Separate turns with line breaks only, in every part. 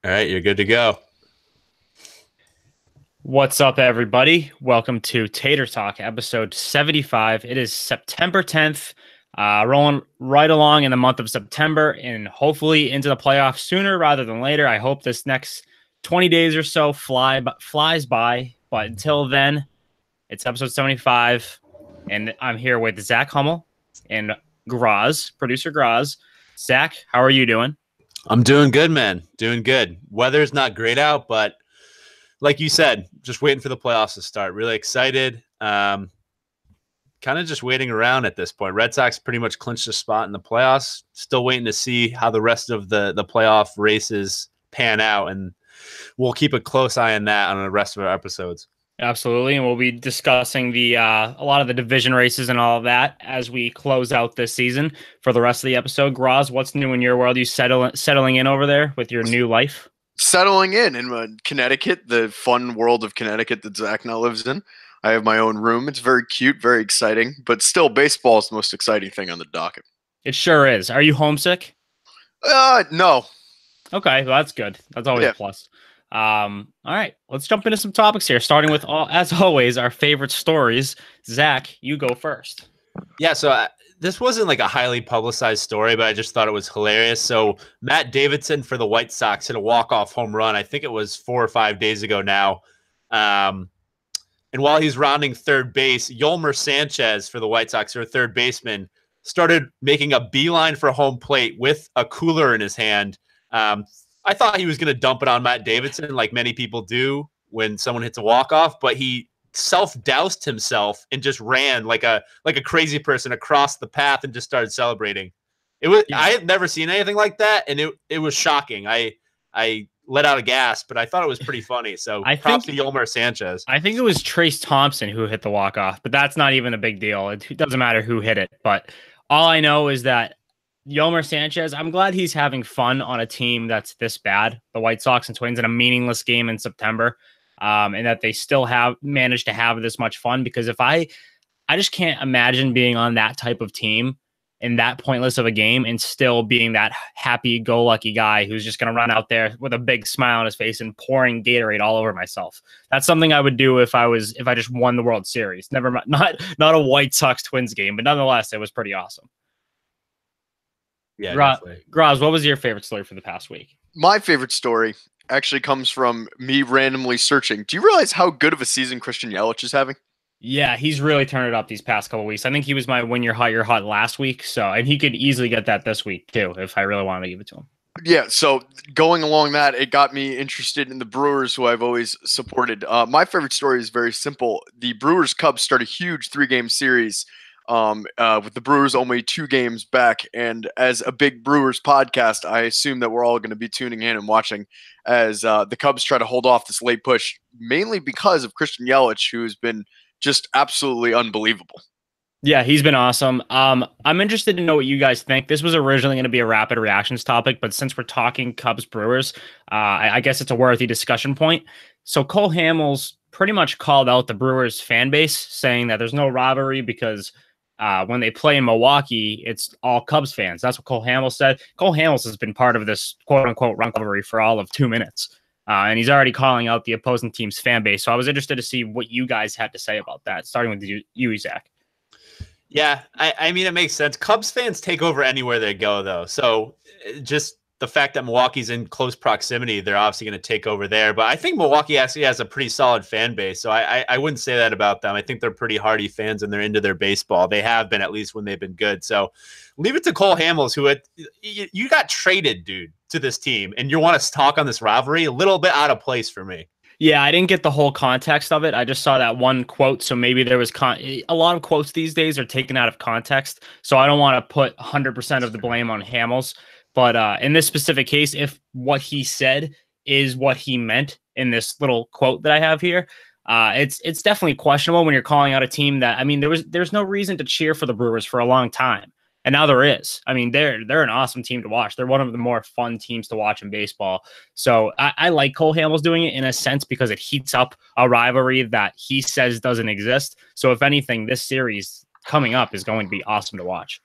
All right, you're good to go.
What's up, everybody? Welcome to Tater Talk, episode 75. It is September 10th, rolling right along in the month of September and hopefully into the playoffs sooner rather than later. I hope this next 20 days or so flies by. But until then, it's episode 75, and I'm here with Zach Hummel and producer Graz. Zach, how are you doing?
I'm doing good, man. Doing good. Weather's not great out, but like you said, just waiting for the playoffs to start. Really excited. Kind of just waiting around at this point. Red Sox pretty much clinched a spot in the playoffs. Still waiting to see how the rest of the playoff races pan out, and we'll keep a close eye on that on the rest of our episodes.
Absolutely, and we'll be discussing the a lot of the division races and all of that as we close out this season. For the rest of the episode, Graz, what's new in your world? You settling in over there with your new life?
Settling in Connecticut, the fun world of Connecticut that Zach now lives in. I have my own room. It's very cute, very exciting, but still, baseball is the most exciting thing on the docket.
It sure is. Are you homesick?
No.
Okay, well, that's good. That's always a plus. All right, let's jump into some topics here, starting with, as always, our favorite stories. Zach, you go first.
Yeah, so this wasn't like a highly publicized story, but I just thought it was hilarious. So Matt Davidson for the White Sox hit a walk-off home run. I think it was 4 or 5 days ago now. And while he's rounding third base, Yolmer Sanchez for the White Sox, or third baseman, started making a beeline for home plate with a cooler in his hand. I thought he was going to dump it on Matt Davidson like many people do when someone hits a walk-off, but he self-doused himself and just ran like a crazy person across the path and just started celebrating. I had never seen anything like that, and it was shocking. I let out a gasp, but I thought it was pretty funny. So props to Yolmer Sanchez.
I think it was Trace Thompson who hit the walk-off, but that's not even a big deal. It doesn't matter who hit it, but all I know is that Yolmer Sanchez, I'm glad he's having fun on a team that's this bad, the White Sox and Twins, in a meaningless game in September, and that they still have managed to have this much fun. Because if I just can't imagine being on that type of team in that pointless of a game and still being that happy-go-lucky guy who's just going to run out there with a big smile on his face and pouring Gatorade all over myself. That's something I would do if I just won the World Series. Never mind, not a White Sox Twins game, but nonetheless, it was pretty awesome.
Yeah,
Graz, what was your favorite story for the past week?
My favorite story actually comes from me randomly searching. Do you realize how good of a season Christian Yelich is having?
Yeah, he's really turned it up these past couple of weeks. I think he was my when you're hot last week. And he could easily get that this week too, if I really wanted to give it to him.
Yeah, so going along that, it got me interested in the Brewers, who I've always supported. My favorite story is very simple. The Brewers-Cubs start a huge 3-game series with the Brewers only 2 games back. And as a big Brewers podcast, I assume that we're all going to be tuning in and watching as the Cubs try to hold off this late push, mainly because of Christian Yelich, who's been just absolutely unbelievable.
Yeah, he's been awesome. I'm interested to know what you guys think. This was originally going to be a rapid reactions topic, but since we're talking Cubs Brewers, I guess it's a worthy discussion point. So Cole Hamels pretty much called out the Brewers fan base, saying that there's no rivalry because when they play in Milwaukee, it's all Cubs fans. That's what Cole Hamels said. Cole Hamels has been part of this quote-unquote rivalry for all of 2 minutes, and he's already calling out the opposing team's fan base. So I was interested to see what you guys had to say about that, starting with you, Zach.
Yeah, I mean, it makes sense. Cubs fans take over anywhere they go, though. So just the fact that Milwaukee's in close proximity, they're obviously going to take over there. But I think Milwaukee actually has a pretty solid fan base. So I wouldn't say that about them. I think they're pretty hardy fans and they're into their baseball. They have been, at least when they've been good. So leave it to Cole Hamels, who you got traded, dude, to this team. And you want to talk on this rivalry? A little bit out of place for me.
Yeah, I didn't get the whole context of it. I just saw that one quote. So maybe there was a lot of quotes these days are taken out of context. So I don't want to put 100% of the blame on Hamels. But in this specific case, if what he said is what he meant in this little quote that I have here, it's definitely questionable when you're calling out a team that, I mean, there's no reason to cheer for the Brewers for a long time. And now there is. I mean, they're an awesome team to watch. They're one of the more fun teams to watch in baseball. So I like Cole Hamels doing it in a sense because it heats up a rivalry that he says doesn't exist. So if anything, this series coming up is going to be awesome to watch.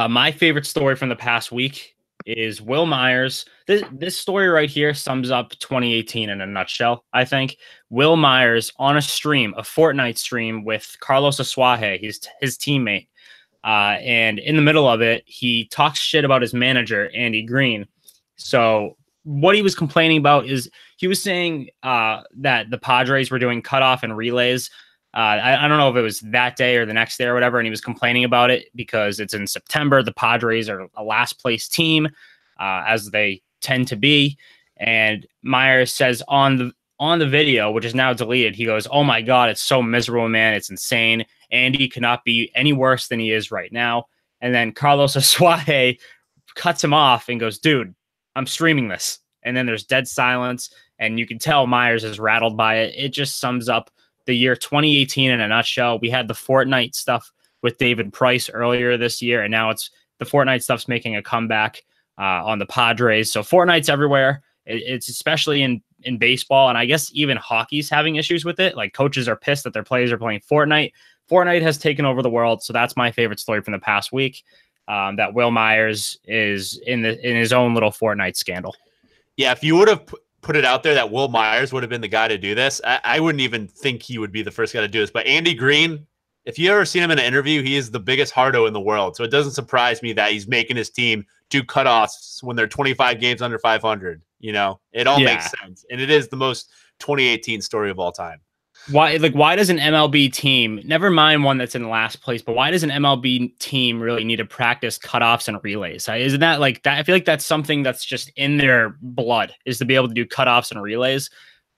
My favorite story from the past week is Will Myers. This story right here sums up 2018 in a nutshell, I think. Will Myers on a stream, a Fortnite stream with Carlos Asuaje, his teammate. And in the middle of it, he talks shit about his manager, Andy Green. So what he was complaining about is he was saying that the Padres were doing cutoff and relays. I don't know if it was that day or the next day or whatever, and he was complaining about it because it's in September. The Padres are a last place team, as they tend to be. And Myers says on the video, which is now deleted, he goes, "Oh my God, it's so miserable, man. It's insane. Andy cannot be any worse than he is right now." And then Carlos Asuaje cuts him off and goes, "Dude, I'm streaming this." And then there's dead silence, and you can tell Myers is rattled by it. It just sums up the year 2018 in a nutshell. We had the Fortnite stuff with David Price earlier this year, and now it's the Fortnite stuff's making a comeback on the Padres. So Fortnite's everywhere. It's especially in baseball, and I guess even hockey's having issues with it. Like coaches are pissed that their players are playing Fortnite. Fortnite has taken over the world, so that's my favorite story from the past week. That Will Myers is in his own little Fortnite scandal.
Yeah, if you would have put it out there that Will Myers would have been the guy to do this, I wouldn't even think he would be the first guy to do this. But Andy Green, if you ever seen him in an interview, he is the biggest hardo in the world. So it doesn't surprise me that he's making his team do cutoffs when they're 25 games under 500. You know, it all makes sense. And it is the most 2018 story of all time.
Why does an MLB team, never mind one that's in last place, but why does an MLB team really need to practice cutoffs and relays? Isn't that like that? I feel like that's something that's just in their blood, is to be able to do cutoffs and relays.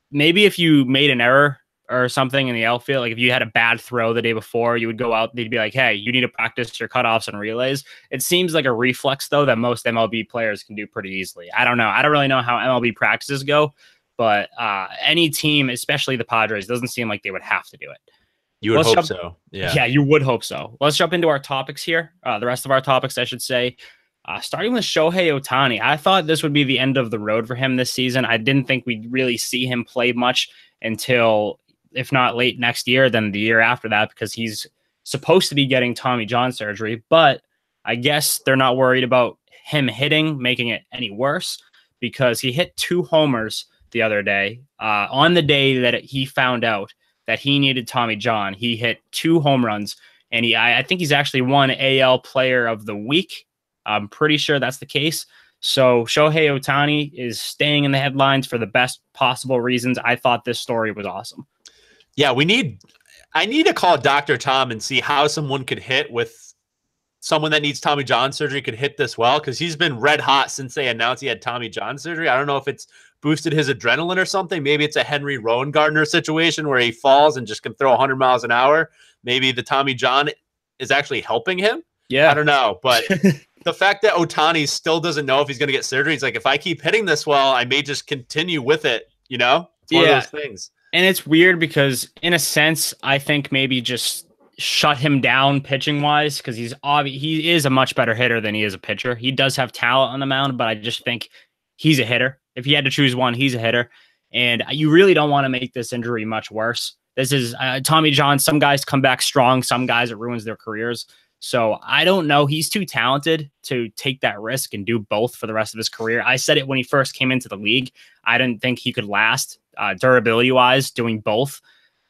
Maybe if you made an error or something in the outfield, like if you had a bad throw the day before, you would go out, they'd be like, "Hey, you need to practice your cutoffs and relays." It seems like a reflex, though, that most MLB players can do pretty easily. I don't know. I don't really know how MLB practices go. But any team, especially the Padres, doesn't seem like they would have to do it.
You would hope so. Yeah,
you would hope so. Let's jump into our topics here. The rest of our topics, I should say. Starting with Shohei Ohtani. I thought this would be the end of the road for him this season. I didn't think we'd really see him play much until, if not late next year, then the year after that, because he's supposed to be getting Tommy John surgery. But I guess they're not worried about him hitting, making it any worse, because he hit 2 homers the other day. On the day that he found out that he needed Tommy John, he hit 2 home runs, and I think he's actually won AL Player of the Week. I'm pretty sure that's the case. So Shohei Ohtani is staying in the headlines for the best possible reasons. I thought this story was awesome.
Yeah, I need to call Dr. Tom and see how someone could hit with someone that needs Tommy John surgery could hit this well, because he's been red hot since they announced he had Tommy John surgery. I don't know if it's boosted his adrenaline or something. Maybe it's a Henry Rowan Gardner situation where he falls and just can throw 100 miles an hour. Maybe the Tommy John is actually helping him.
Yeah,
I don't know. But the fact that Ohtani still doesn't know if he's going to get surgery, he's like, if I keep hitting this well, I may just continue with it. You know, it's one of those things.
And it's weird because in a sense, I think maybe just shut him down pitching wise, because he is a much better hitter than he is a pitcher. He does have talent on the mound, but I just think he's a hitter. If he had to choose one, he's a hitter. And you really don't want to make this injury much worse. This is Tommy John. Some guys come back strong. Some guys, it ruins their careers. So I don't know. He's too talented to take that risk and do both for the rest of his career. I said it when he first came into the league. I didn't think he could last durability wise doing both.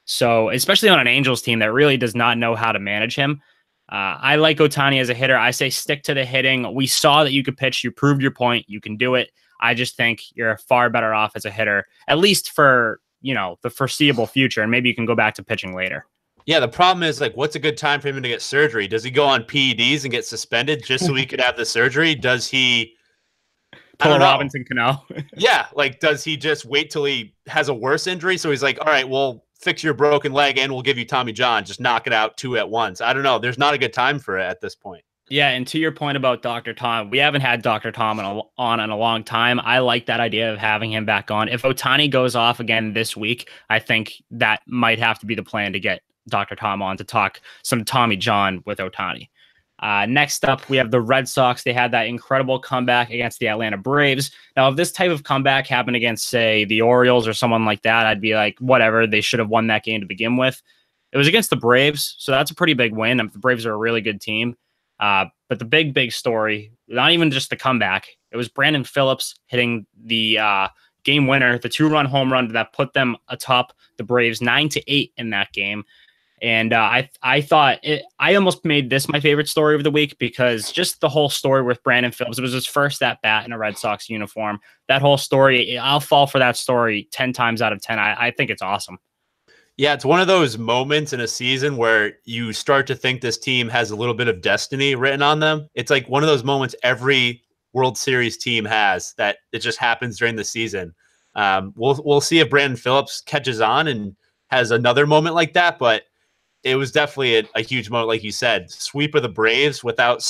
So especially on an Angels team that really does not know how to manage him. I like Ohtani as a hitter. I say stick to the hitting. We saw that you could pitch. You proved your point. You can do it. I just think you're far better off as a hitter, at least for, the foreseeable future. And maybe you can go back to pitching later.
Yeah, the problem is, like, what's a good time for him to get surgery? Does he go on PEDs and get suspended just so he could have the surgery? Does he
pull a Robinson Cano?
Yeah, like, does he just wait till he has a worse injury? So he's like, all right, we'll fix your broken leg and we'll give you Tommy John. Just knock it out 2 at once. I don't know. There's not a good time for it at this point.
Yeah, and to your point about Dr. Tom, we haven't had Dr. Tom on in a long time. I like that idea of having him back on. If Ohtani goes off again this week, I think that might have to be the plan to get Dr. Tom on to talk some Tommy John with Ohtani. Next up, we have the Red Sox. They had that incredible comeback against the Atlanta Braves. Now, if this type of comeback happened against, say, the Orioles or someone like that, I'd be like, whatever, they should have won that game to begin with. It was against the Braves, so that's a pretty big win. The Braves are a really good team. But the big story not even just the comeback. It was Brandon Phillips hitting the game winner, the 2-run home run that put them atop the Braves 9-8 in that game. And I thought I almost made this my favorite story of the week because just the whole story with Brandon Phillips, it was his first at bat in a Red Sox uniform. That whole story, I'll fall for that story 10 times out of 10. I think it's awesome.
Yeah, it's one of those moments in a season where you start to think this team has a little bit of destiny written on them. It's like one of those moments every World Series team has that it just happens during the season. We'll see if Brandon Phillips catches on and has another moment like that, but it was definitely a huge moment, like you said. Sweep of the Braves without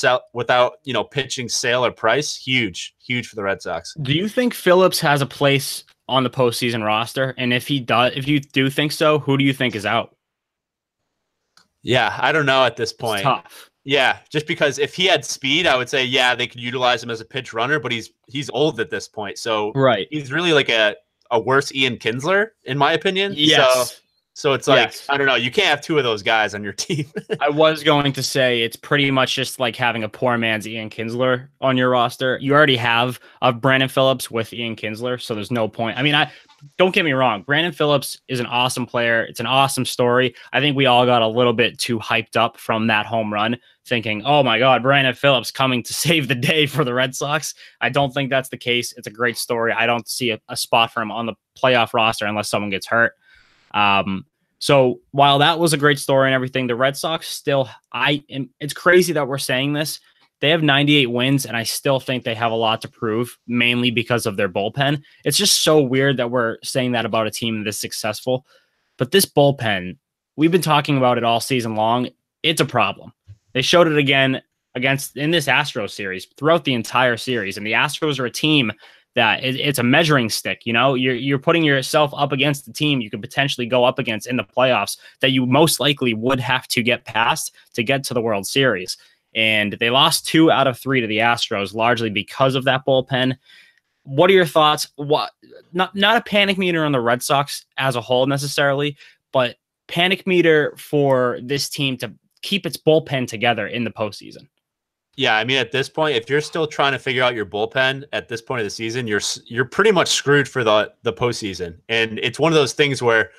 pitching Sale or Price, huge for the Red Sox.
Do you think Phillips has a place on the postseason roster? And if you do think so, who do you think is out?
Yeah, I don't know at this point.
It's tough.
Yeah, just because if he had speed, I would say, yeah, they could utilize him as a pitch runner, but he's old at this point. So
right.
He's really like a worse Ian Kinsler, in my opinion.
Yes.
So it's like, I don't know. You can't have two of those guys on your team.
I was going to say it's pretty much just like having a poor man's Ian Kinsler on your roster. You already have a Brandon Phillips with Ian Kinsler, so there's no point. I mean, don't get me wrong. Brandon Phillips is an awesome player. It's an awesome story. I think we all got a little bit too hyped up from that home run, thinking, oh my God, Brandon Phillips coming to save the day for the Red Sox. I don't think that's the case. It's a great story. I don't see a spot for him on the playoff roster unless someone gets hurt. So while that was a great story and everything, the Red Sox still, it's crazy that we're saying this. They have 98 wins, and I still think they have a lot to prove, mainly because of their bullpen. It's just so weird that we're saying that about a team this successful. But this bullpen, we've been talking about it all season long. It's a problem. They showed it again in this Astros series, throughout the entire series. And the Astros are a team that it's a measuring stick. You know, you're putting yourself up against the team you could potentially go up against in the playoffs that you most likely would have to get past to get to the World Series. And they lost 2 out of 3 to the Astros, largely because of that bullpen. What are your thoughts? Not a panic meter on the Red Sox as a whole necessarily, but panic meter for this team to keep its bullpen together in the postseason.
Yeah, I mean, at this point, if you're still trying to figure out your bullpen at this point of the season, you're pretty much screwed for the postseason. And it's one of those things where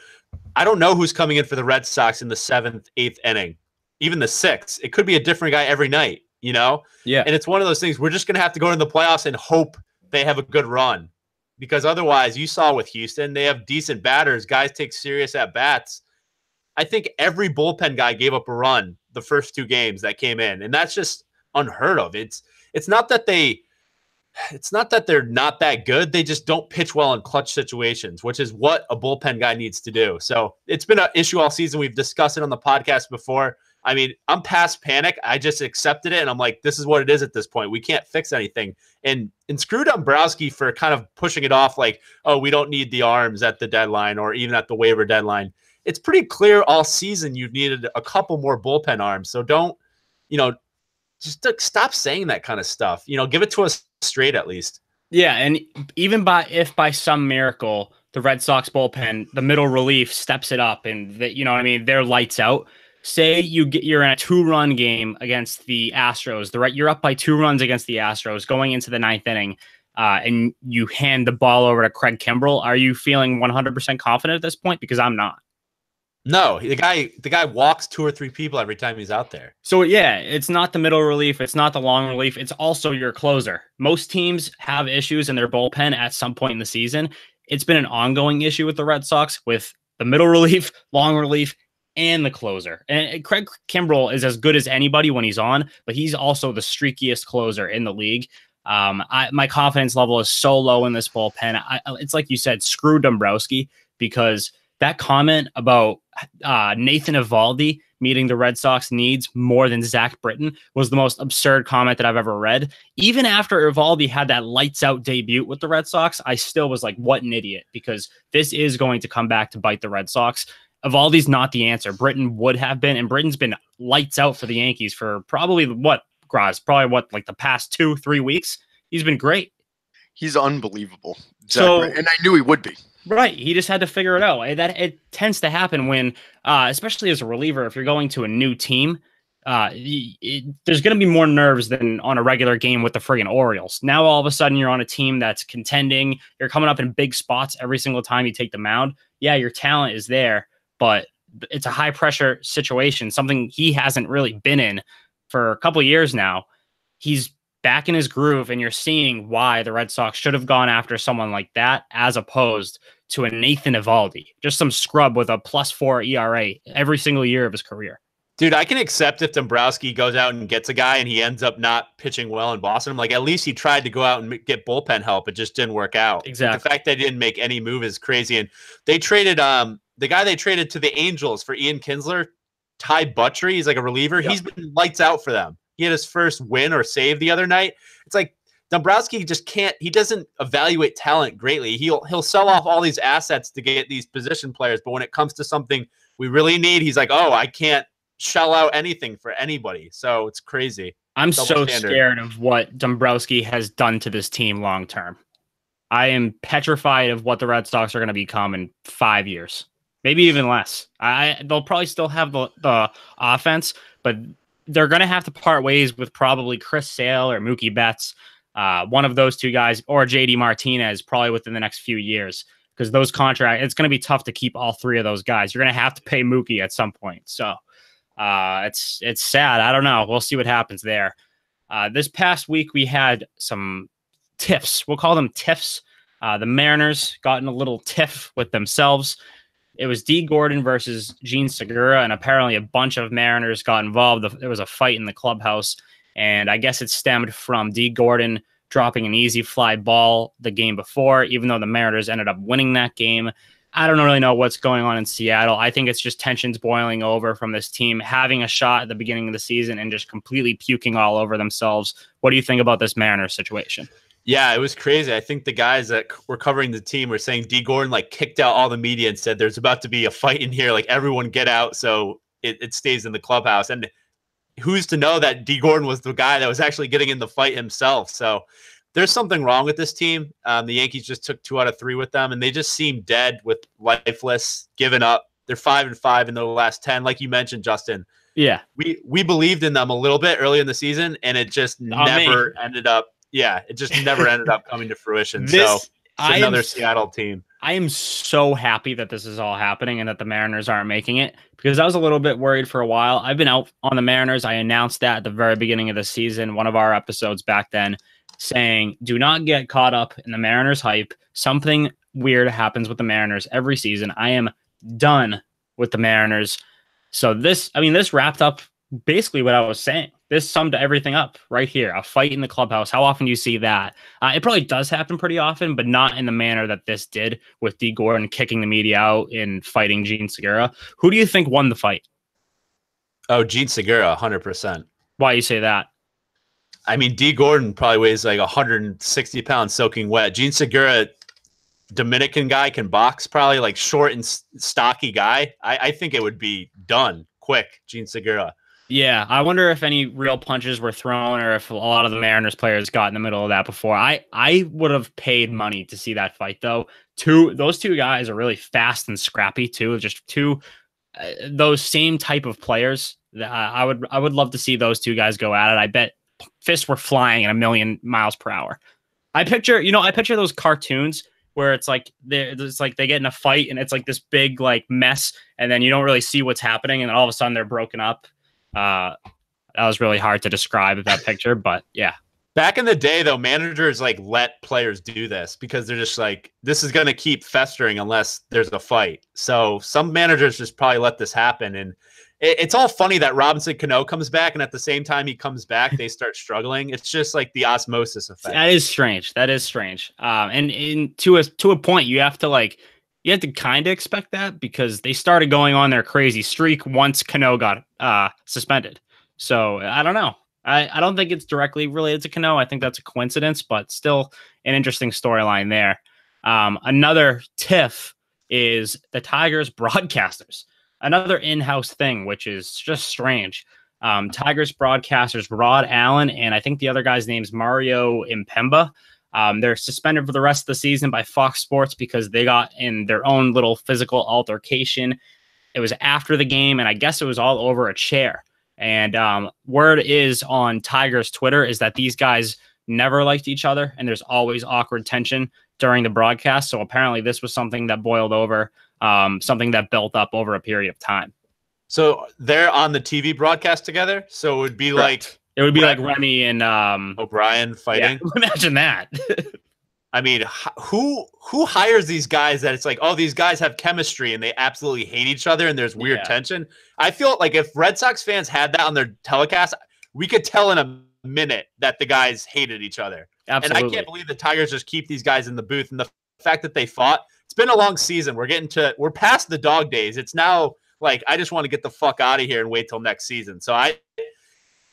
I don't know who's coming in for the Red Sox in the 7th, 8th inning, even the 6th. It could be a different guy every night, you know?
Yeah.
And it's one of those things we're just going to have to go to the playoffs and hope they have a good run. Because otherwise, you saw with Houston, they have decent batters. Guys take serious at-bats. I think every bullpen guy gave up a run the first 2 games that came in. And that's just unheard of. It's not that they're not that good. They just don't pitch well in clutch situations, which is what a bullpen guy needs to do. So it's been an issue all season. We've discussed it on the podcast before. I mean, I'm past panic. I just accepted it, and I'm like, this is what it is at this point. We can't fix anything. And screw Dombrowski for kind of pushing it off like, oh, we don't need the arms at the deadline or even at the waiver deadline. It's pretty clear all season you've needed a couple more bullpen arms. So don't, just stop saying that kind of stuff. Give it to us straight at least.
Yeah, and even if by some miracle the Red Sox bullpen, the middle relief steps it up, and they're lights out. Say you're in a 2-run game against the Astros. You're up by 2 runs against the Astros going into the 9th inning, and you hand the ball over to Craig Kimbrell. Are you feeling 100% confident at this point? Because I'm not.
No, the guy walks 2 or 3 people every time he's out there.
So yeah, it's not the middle relief, it's not the long relief, it's also your closer. Most teams have issues in their bullpen at some point in the season. It's been an ongoing issue with the Red Sox with the middle relief, long relief, and the closer. And Craig Kimbrell is as good as anybody when he's on, but he's also the streakiest closer in the league. My confidence level is so low in this bullpen. It's like you said, screw Dombrowski, because that comment about Nathan Eovaldi meeting the Red Sox needs more than Zach Britton was the most absurd comment that I've ever read. Even after Eovaldi had that lights out debut with the Red Sox, I still was like, what an idiot, because this is going to come back to bite the Red Sox. Eovaldi's not the answer. Britton would have been, and Britton's been lights out for the Yankees for probably the past 2-3 weeks. He's been great.
He's unbelievable. And I knew he would be.
Right. He just had to figure it out. It tends to happen when, especially as a reliever, if you're going to a new team, there's going to be more nerves than on a regular game with the friggin' Orioles. Now, all of a sudden, you're on a team that's contending. You're coming up in big spots every single time you take the mound. Yeah, your talent is there, but it's a high pressure situation, something he hasn't really been in for a couple of years now. He's back in his groove, and you're seeing why the Red Sox should have gone after someone like that as opposed to a Nathan Eovaldi, just some scrub with a +4 ERA every single year of his career.
Dude, I can accept if Dombrowski goes out and gets a guy and he ends up not pitching well in Boston. I'm like, at least he tried to go out and get bullpen help. It just didn't work out.
Exactly.
The fact that they didn't make any move is crazy. And they traded the guy they traded to the Angels for Ian Kinsler, Ty Buttrey. He's like a reliever. Yep. He's been lights out for them. He had his first win or save the other night. It's like Dombrowski just can't. He doesn't evaluate talent greatly. He'll sell off all these assets to get these position players, but when it comes to something we really need, he's like, oh, I can't shell out anything for anybody. So it's crazy.
I'm so scared of what Dombrowski has done to this team long term. I am petrified of what the Red Sox are going to become in 5 years, maybe even less. They'll probably still have the offense, but they're going to have to part ways with probably Chris Sale or Mookie Betts, one of those two guys, or JD Martinez, probably within the next few years, because those contracts, it's going to be tough to keep all three of those guys. You're going to have to pay Mookie at some point. So it's sad. I don't know. We'll see what happens there. This past week we had some tiffs. We'll call them tiffs. The Mariners got in a little tiff with themselves. It was D. Gordon versus Gene Segura, and apparently a bunch of Mariners got involved. There was a fight in the clubhouse, and I guess it stemmed from D. Gordon dropping an easy fly ball the game before, even though the Mariners ended up winning that game. I don't really know what's going on in Seattle. I think it's just tensions boiling over from this team having a shot at the beginning of the season and just completely puking all over themselves. What do you think about this Mariners situation?
Yeah, it was crazy. I think the guys that were covering the team were saying D. Gordon kicked out all the media and said there's about to be a fight in here. Everyone get out so it stays in the clubhouse. And who's to know that D. Gordon was the guy that was actually getting in the fight himself. So there's something wrong with this team. The Yankees just took 2 out of 3 with them, and they just seem dead, lifeless, giving up. They're 5-5 in their last 10, like you mentioned, Justin.
Yeah,
we believed in them a little bit early in the season, and it just never ended up. Yeah, it just never ended up coming to fruition. So it's another Seattle team.
I am so happy that this is all happening and that the Mariners aren't making it, because I was a little bit worried for a while. I've been out on the Mariners. I announced that at the very beginning of the season, one of our episodes back then, saying, do not get caught up in the Mariners hype. Something weird happens with the Mariners every season. I am done with the Mariners. So this wrapped up basically what I was saying. This summed everything up right here. A fight in the clubhouse. How often do you see that? It probably does happen pretty often, but not in the manner that this did, with D. Gordon kicking the media out and fighting Gene Segura. Who do you think won the fight?
Oh, Gene Segura, 100%.
Why you say that?
I mean, D. Gordon probably weighs 160 pounds soaking wet. Gene Segura, Dominican guy, can box, probably short and stocky guy. I think it would be done quick, Gene Segura.
Yeah, I wonder if any real punches were thrown or if a lot of the Mariners players got in the middle of that before. I would have paid money to see that fight, though. Those two guys are really fast and scrappy, too. Just two those same type of players. I would love to see those two guys go at it. I bet fists were flying at 1,000,000 miles per hour. I picture those cartoons where it's they get in a fight and it's this big mess, and then you don't really see what's happening, and then all of a sudden they're broken up. That was really hard to describe that picture, but yeah.
Back in the day, though, managers let players do this because they're just this is going to keep festering unless there's a fight. So some managers just probably let this happen, and it's all funny that Robinson Cano comes back, and at the same time he comes back, they start struggling. It's just the osmosis effect.
That is strange. And to a point, you have to kind of expect that, because they started going on their crazy streak once Cano got suspended. So I don't know. I don't think it's directly related to Cano. I think that's a coincidence, but still an interesting storyline there. Another tiff is the Tigers broadcasters. Another in-house thing, which is just strange. Tigers broadcasters Rod Allen, and I think the other guy's name's Mario Impemba. They're suspended for the rest of the season by Fox Sports because they got in their own little physical altercation. It was after the game, and I guess it was all over a chair. And word is on Tigers Twitter is that these guys never liked each other, and there's always awkward tension during the broadcast. So apparently this was something that boiled over, something that built up over a period of time.
So they're on the TV broadcast together. So it would be
Correct. It would be like Remy and
O'Brien fighting.
Yeah, imagine that.
I mean, who hires these guys that it's like, oh, these guys have chemistry and they absolutely hate each other and there's weird tension? I feel like if Red Sox fans had that on their telecast, we could tell in a minute that the guys hated each other. Absolutely. And I can't believe the Tigers just keep these guys in the booth. And the fact that they fought, it's been a long season. We're past the dog days. It's now like, I just want to get the fuck out of here and wait till next season. So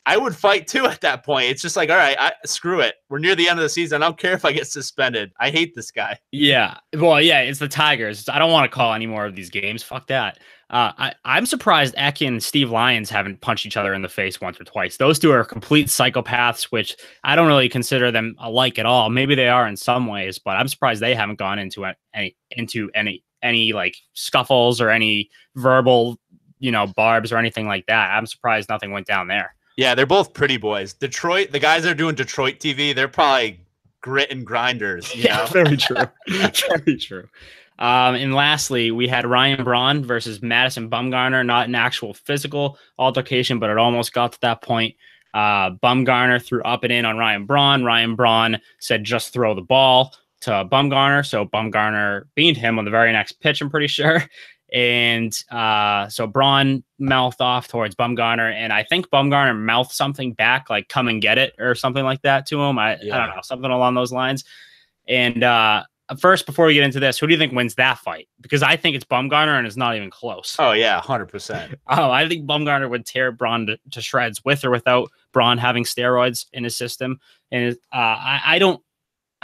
I would fight too at that point. It's just like, all right, screw it. We're near the end of the season. I don't care if I get suspended. I hate this guy.
Yeah. Well, yeah, it's the Tigers. I don't want to call any more of these games. Fuck that. I'm surprised Eck and Steve Lyons haven't punched each other in the face once or twice. Those two are complete psychopaths, which I don't really consider them alike at all. Maybe they are in some ways, but I'm surprised they haven't gone into any like scuffles or any verbal, barbs or anything like that. I'm surprised nothing went down there.
Yeah, they're both pretty boys. Detroit, the guys that are doing Detroit TV, they're probably grit and grinders.
Yeah, very true. Very true. And lastly, we had Ryan Braun versus Madison Bumgarner, not an actual physical altercation, but it almost got to that point. Bumgarner threw up and in on Ryan Braun. Ryan Braun said, just throw the ball to Bumgarner. So Bumgarner beat him on the very next pitch, I'm pretty sure. And so Braun mouthed off towards Bumgarner, and I think Bumgarner mouthed something back, like "come and get it" or something like that to him. I don't know, something along those lines. And first, before we get into this, who do you think wins that fight? Because I think it's Bumgarner, and it's not even close.
Oh yeah, 100%.
Oh, I think Bumgarner would tear Braun to shreds with or without Braun having steroids in his system. And I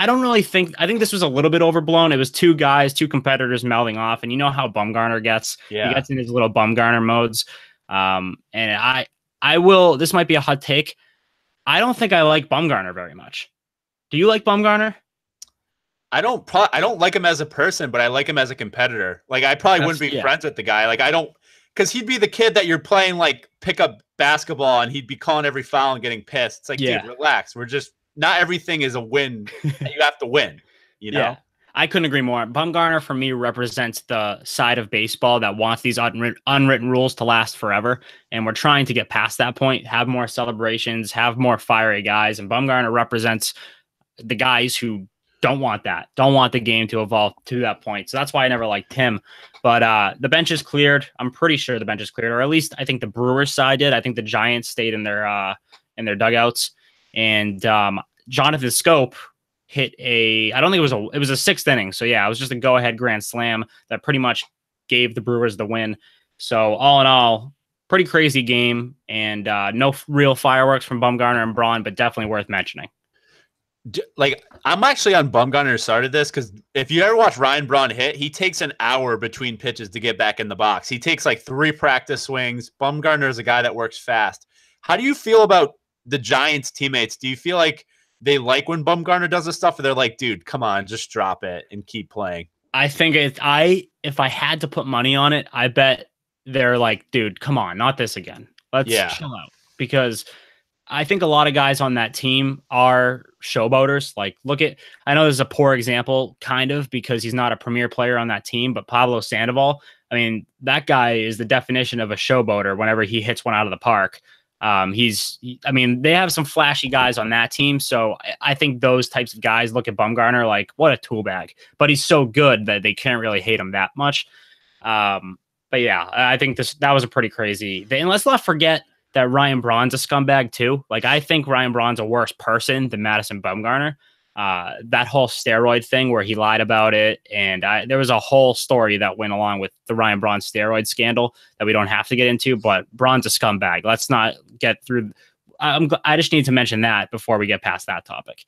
don't really think. I think this was a little bit overblown. It was two competitors mouthing off, and you know how Bumgarner gets. Yeah. He gets in his little Bumgarner modes. And I will. This might be a hot take. I don't think I like Bumgarner very much. Do you like Bumgarner?
I don't like him as a person, but I like him as a competitor. Like I probably wouldn't be friends with the guy. Like I don't, because he'd be the kid that you're playing like pickup basketball, and he'd be calling every foul and getting pissed. It's like, dude, relax. Not everything is a win that you have to win,
Yeah, I couldn't agree more. Bumgarner, for me, represents the side of baseball that wants these unwritten rules to last forever. And we're trying to get past that point, have more celebrations, have more fiery guys. And Bumgarner represents the guys who don't want that, don't want the game to evolve to that point. So that's why I never liked him. But the bench is cleared. I'm pretty sure the bench is cleared, or at least I think the Brewers side did. I think the Giants stayed in their dugouts. And Jonathan Scope hit I don't think it was a sixth inning. So yeah, it was just a go-ahead grand slam that pretty much gave the Brewers the win. So all in all, pretty crazy game, and no real fireworks from Bumgarner and Braun, but definitely worth mentioning.
Like I'm actually on Bumgarner's side of this, because if you ever watch Ryan Braun hit, he takes an hour between pitches to get back in the box. He takes like 3 practice swings. Bumgarner is a guy that works fast. How do you feel about the Giants teammates? Do you feel like they like when Bumgarner does this stuff, or they're like, dude, come on, just drop it and keep playing?
I think if I had to put money on it, I bet they're like, dude, come on, not this again. Let's chill out. Because I think a lot of guys on that team are showboaters. Like, I know this is a poor example, kind of, because he's not a premier player on that team, but Pablo Sandoval, I mean, that guy is the definition of a showboater whenever he hits one out of the park. They have some flashy guys on that team. So I think those types of guys look at Bumgarner like, what a tool bag, but he's so good that they can't really hate him that much. But yeah, I think that was a pretty crazy thing. And let's not forget that Ryan Braun's a scumbag too. Like, I think Ryan Braun's a worse person than Madison Bumgarner. That whole steroid thing where he lied about it. And there was a whole story that went along with the Ryan Braun steroid scandal that we don't have to get into, but Braun's a scumbag. Let's not get through. I just need to mention that before we get past that topic.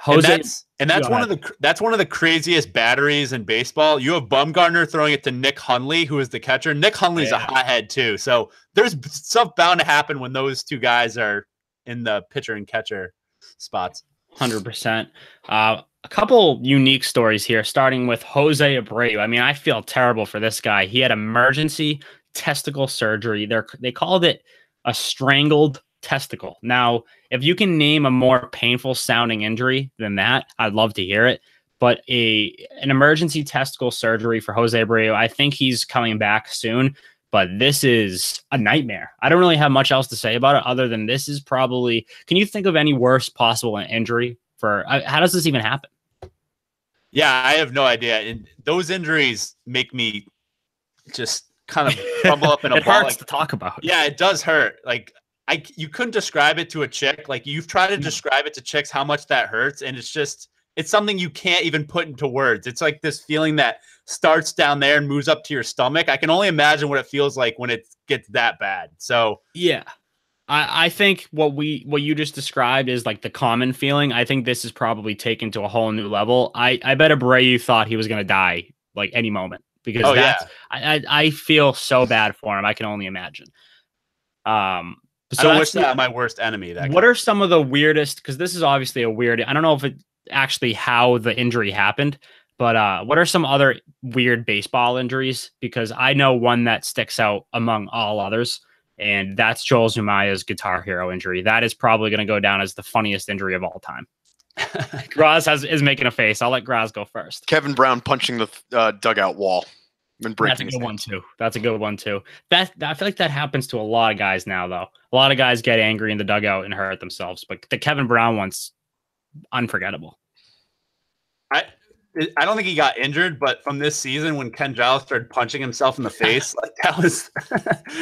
Jose, that's one of the craziest batteries in baseball. You have Bumgarner throwing it to Nick Hundley, who is the catcher. Nick Hundley's a hothead too. So there's stuff bound to happen when those two guys are in the pitcher and catcher spots.
100%. A couple unique stories here, starting with Jose Abreu. I mean, I feel terrible for this guy. He had emergency testicle surgery. They called it a strangled testicle. Now, if you can name a more painful sounding injury than that, I'd love to hear it. But an emergency testicle surgery for Jose Abreu, I think he's coming back soon. But this is a nightmare. I don't really have much else to say about it other than this is probably. Can you think of any worse possible injury for? How does this even happen?
Yeah, I have no idea. And those injuries make me just kind of crumble up in a
it
ball.
Hurts to talk about.
Yeah, it does hurt. Like you couldn't describe it to a chick. Like you've tried to describe it to chicks how much that hurts, and it's something you can't even put into words. It's like this feeling that starts down there and moves up to your stomach. I can only imagine what it feels like when it gets that bad. So
yeah, I think what you just described is like the common feeling. I think this is probably taken to a whole new level. I bet Abreu thought he was going to die like any moment because I feel so bad for him. I can only imagine.
So I wish that my worst enemy.
What are some of the weirdest? Because this is obviously a weird. I don't know if it actually how the injury happened, but what are some other weird baseball injuries? Because I know one that sticks out among all others, and that's Joel Zumaya's Guitar Hero injury. That is probably going to go down as the funniest injury of all time. Graz is making a face. I'll let Graz go first.
Kevin Brown punching the dugout wall.
That's a good one too. That's a good one too. I feel like that happens to a lot of guys now, though. A lot of guys get angry in the dugout and hurt themselves, but the Kevin Brown one's unforgettable.
I don't think he got injured, but from this season when Ken Giles started punching himself in the face, like that was.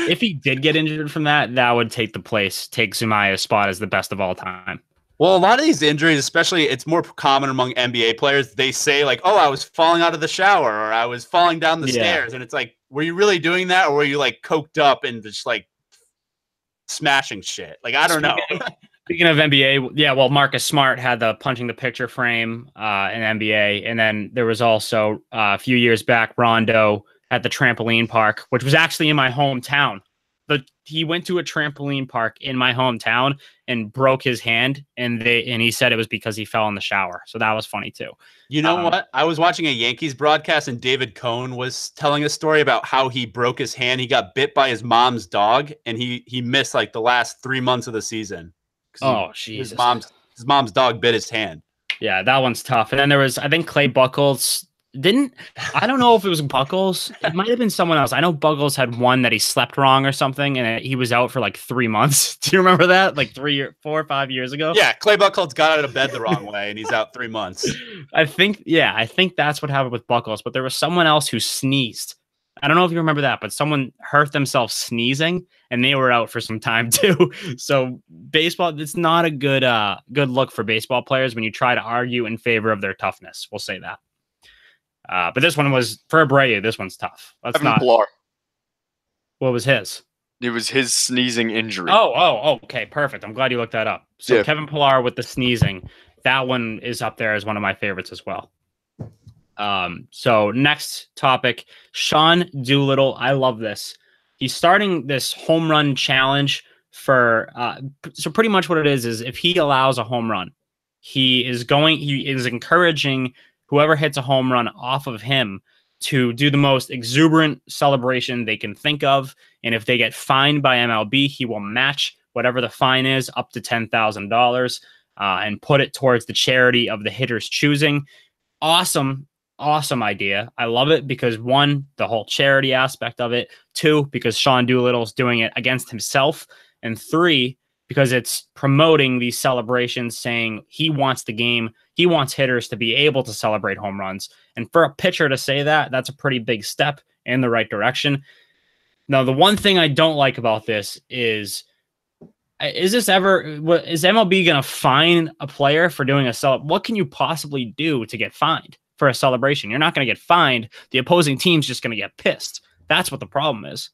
If he did get injured from that would take Zumaya's spot as the best of all time.
Well, a lot of these injuries, especially it's more common among NBA players, they say like, oh, I was falling out of the shower or I was falling down the stairs. And it's like, were you really doing that? Or were you like coked up and just like smashing shit? Like, I don't know.
Speaking of NBA, yeah, well, Marcus Smart had the punching the picture frame in NBA. And then there was also a few years back, Rondo at the trampoline park, which was actually in my hometown. He went to a trampoline park in my hometown and broke his hand, and he said it was because he fell in the shower. So that was funny too.
You know what? I was watching a Yankees broadcast, and David Cohn was telling a story about how he broke his hand. He got bit by his mom's dog, and he missed like the last 3 months of the season.
Oh, Jesus!
His mom's dog bit his hand.
Yeah, that one's tough. And then there was, I think, Clay Buchholz. I don't know if it was Buchholz. It might have been someone else. I know Buchholz had one that he slept wrong or something, and he was out for like 3 months. Do you remember that? Like 4 or 5 years ago?
Yeah, Clay Buchholz got out of bed the wrong way, and he's out 3 months.
I think that's what happened with Buchholz. But there was someone else who sneezed. I don't know if you remember that, but someone hurt themselves sneezing, and they were out for some time too. So baseball, it's not a good look for baseball players when you try to argue in favor of their toughness. We'll say that. But this one was for Abreu. This one's tough.
Kevin Pillar.
What was his?
It was his sneezing injury.
Oh, okay, perfect. I'm glad you looked that up. So yeah. Kevin Pillar with the sneezing, that one is up there as one of my favorites as well. So next topic, Sean Doolittle. I love this. He's starting this home run challenge for. So pretty much what it is if he allows a home run, he is encouraging whoever hits a home run off of him to do the most exuberant celebration they can think of. And if they get fined by MLB, he will match whatever the fine is up to $10,000 and put it towards the charity of the hitter's choosing. Awesome idea. I love it because 1, the whole charity aspect of it. 2, because Sean Doolittle's doing it against himself. And 3, because it's promoting these celebrations, saying he wants the game. He wants hitters to be able to celebrate home runs. And for a pitcher to say that, that's a pretty big step in the right direction. Now, the one thing I don't like about this is MLB going to fine a player for doing what can you possibly do to get fined for a celebration? You're not going to get fined. The opposing team's just going to get pissed. That's what the problem is.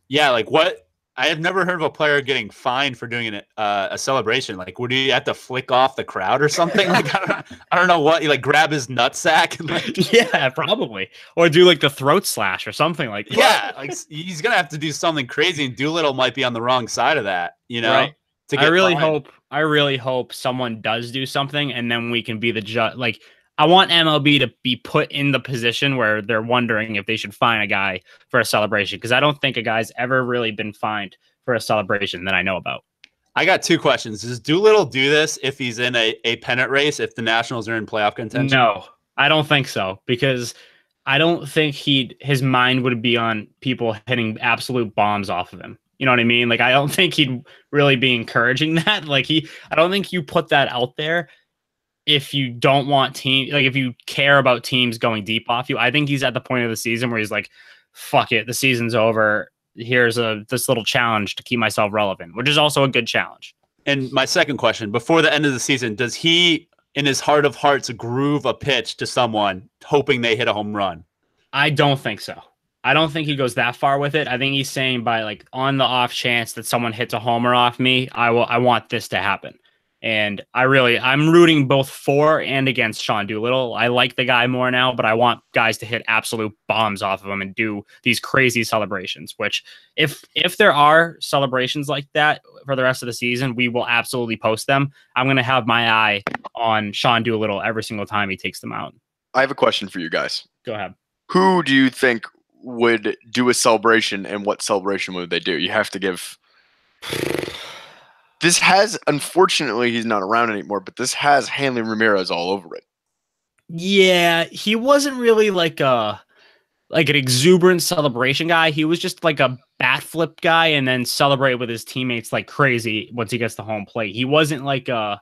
Yeah, like what? I have never heard of a player getting fined for doing a celebration. Like, would he have to flick off the crowd or something? Like, I don't know what. You like grab his nutsack and like,
yeah, probably, or do like the throat slash or something like that.
Yeah, like he's gonna have to do something crazy, and Doolittle might be on the wrong side of that. You know,
right? I really hope someone does do something, and then we can be the judge. Like, I want MLB to be put in the position where they're wondering if they should fine a guy for a celebration, because I don't think a guy's ever really been fined for a celebration that I know about.
I got two questions. Does Doolittle do this if he's in a pennant race, if the Nationals are in playoff contention?
No, I don't think so, because I don't think his mind would be on people hitting absolute bombs off of him. You know what I mean? Like, I don't think he'd really be encouraging that. I don't think you put that out there if you don't want if you care about teams going deep off you. I think he's at the point of the season where he's like, fuck it, the season's over. Here's this little challenge to keep myself relevant, which is also a good challenge.
And my second question, before the end of the season, does he, in his heart of hearts, groove a pitch to someone hoping they hit a home run?
I don't think so. I don't think he goes that far with it. I think he's saying, by like, on the off chance that someone hits a homer off me, I want this to happen. And I'm rooting both for and against Sean Doolittle. I like the guy more now, but I want guys to hit absolute bombs off of him and do these crazy celebrations, which if there are celebrations like that for the rest of the season, we will absolutely post them. I'm going to have my eye on Sean Doolittle every single time he takes them out.
I have a question for you guys.
Go ahead.
Who do you think would do a celebration, and what celebration would they do? You have to give... This has, unfortunately, he's not around anymore, but this has Hanley Ramirez all over it.
Yeah, he wasn't really like an exuberant celebration guy. He was just like a bat flip guy and then celebrate with his teammates like crazy once he gets to home plate. He wasn't like I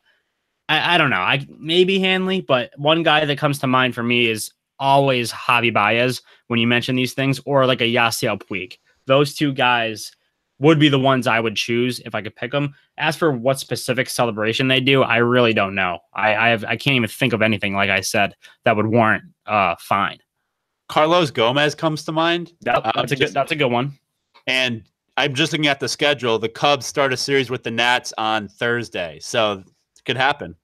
don't know, maybe Hanley, but one guy that comes to mind for me is always Javi Baez when you mention these things, or like a Yasiel Puig. Those two guys would be the ones I would choose if I could pick them. As for what specific celebration they do, I really don't know. I can't even think of anything, like I said, that would warrant fine.
Carlos Gomez comes to mind.
That's a good one.
And I'm just looking at the schedule. The Cubs start a series with the Nats on Thursday, so it could happen.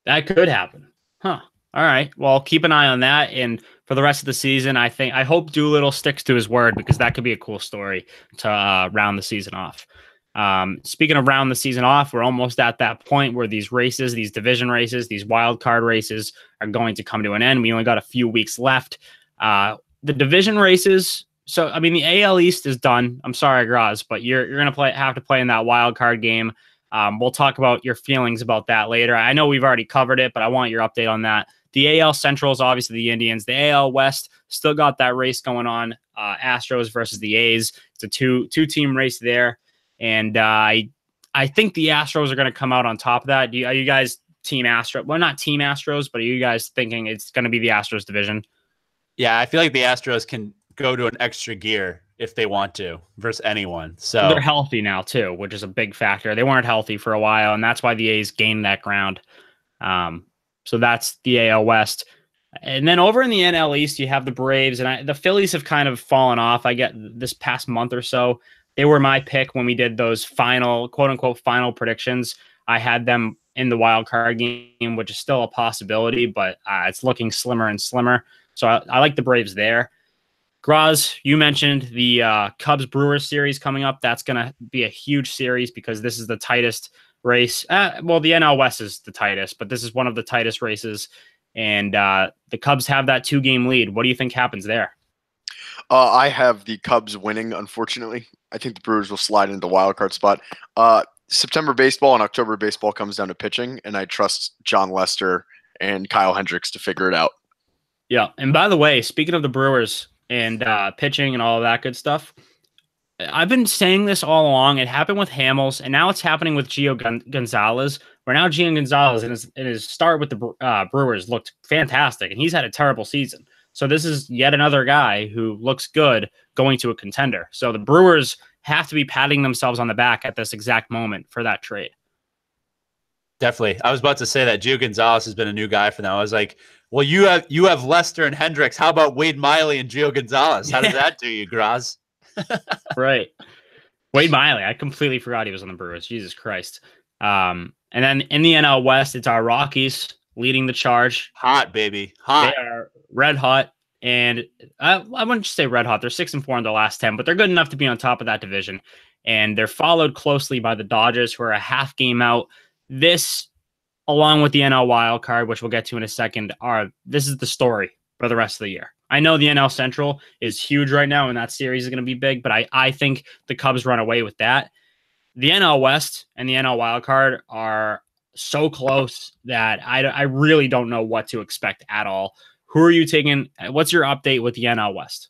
That could happen. Huh. All right. Well, keep an eye on that. And for the rest of the season, I hope Doolittle sticks to his word, because that could be a cool story to round the season off. Speaking of round the season off, we're almost at that point where these races, these division races, these wild card races are going to come to an end. We only got a few weeks left. The division races. So, I mean, the AL East is done. I'm sorry, Graz, but you're going to have to play in that wild card game. We'll talk about your feelings about that later. I know we've already covered it, but I want your update on that. The AL Central is obviously the Indians. The AL West still got that race going on. Astros versus the A's. It's a two-team race there. And I think the Astros are going to come out on top of that. Are you guys team Astros? Well, not team Astros, but are you guys thinking it's going to be the Astros division?
Yeah, I feel like the Astros can go to an extra gear if they want to versus anyone. So
they're healthy now too, which is a big factor. They weren't healthy for a while, and that's why the A's gained that ground. So that's the AL West. And then over in the NL East, you have the Braves, and the Phillies have kind of fallen off. I get this past month or so. They were my pick when we did those final, quote unquote, final predictions. I had them in the wild card game, which is still a possibility, but it's looking slimmer and slimmer. So I like the Braves there. Graz, you mentioned the Cubs Brewers series coming up. That's going to be a huge series because this is the tightest race. Well, the NL West is the tightest, but this is one of the tightest races. And the Cubs have that 2-game lead. What do you think happens there?
I have the Cubs winning, unfortunately. I think the Brewers will slide into the wild card spot. September baseball and October baseball comes down to pitching, and I trust John Lester and Kyle Hendricks to figure it out.
Yeah, and by the way, speaking of the Brewers and pitching and all of that good stuff, I've been saying this all along. It happened with Hamels, and now it's happening with Gio Gonzalez, where now Gio Gonzalez in his start with the Brewers looked fantastic, and he's had a terrible season. So this is yet another guy who looks good going to a contender. So the Brewers have to be patting themselves on the back at this exact moment for that trade.
Definitely. I was about to say that Gio Gonzalez has been a new guy for them. I was like, well, you have Lester and Hendricks. How about Wade Miley and Gio Gonzalez? How does that do you, Graz?
Right. Wade Miley. I completely forgot he was on the Brewers. Jesus Christ. And then in the NL West, it's our Rockies leading the charge.
Hot, baby. Hot.
They are red hot. And I wouldn't just say red hot. They're 6-4 in the last 10, but they're good enough to be on top of that division. And they're followed closely by the Dodgers, who are a half game out. This along with the NL wild card, which we'll get to in a second, this is the story for the rest of the year. I know the NL Central is huge right now, and that series is going to be big, but I think the Cubs run away with that. The NL West and the NL wild card are so close that I really don't know what to expect at all. Who are you taking? What's your update with the NL West?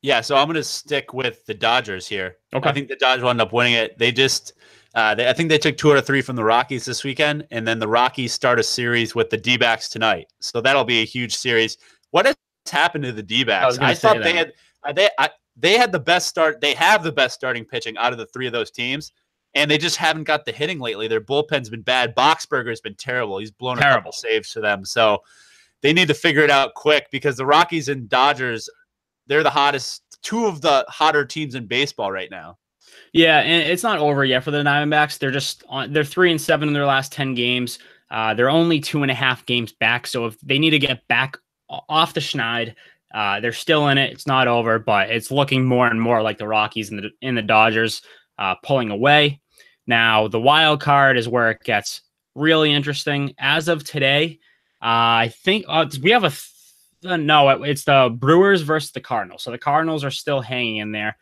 Yeah, so I'm going to stick with the Dodgers here.
Okay.
I think the Dodgers will end up winning it. They just, I think they took 2 out of 3 from the Rockies this weekend, and then the Rockies start a series with the D-backs tonight. So that'll be a huge series. What has happened to the D-backs? I thought they had the best start. They have the best starting pitching out of the 3 of those teams, and they just haven't got the hitting lately. Their bullpen's been bad. Boxberger's been terrible. He's blown a couple saves for them. So they need to figure it out quick because the Rockies and Dodgers, they're the hottest, 2 of the hotter teams in baseball right now.
Yeah, and it's not over yet for the Diamondbacks. They're just they're 3-7 in their last 10 games. They're only 2.5 games back. So if they need to get back off the schneid, they're still in it. It's not over, but it's looking more and more like the Rockies and the Dodgers pulling away. Now, the wild card is where it gets really interesting. As of today, I think we have it's the Brewers versus the Cardinals. So the Cardinals are still hanging in there.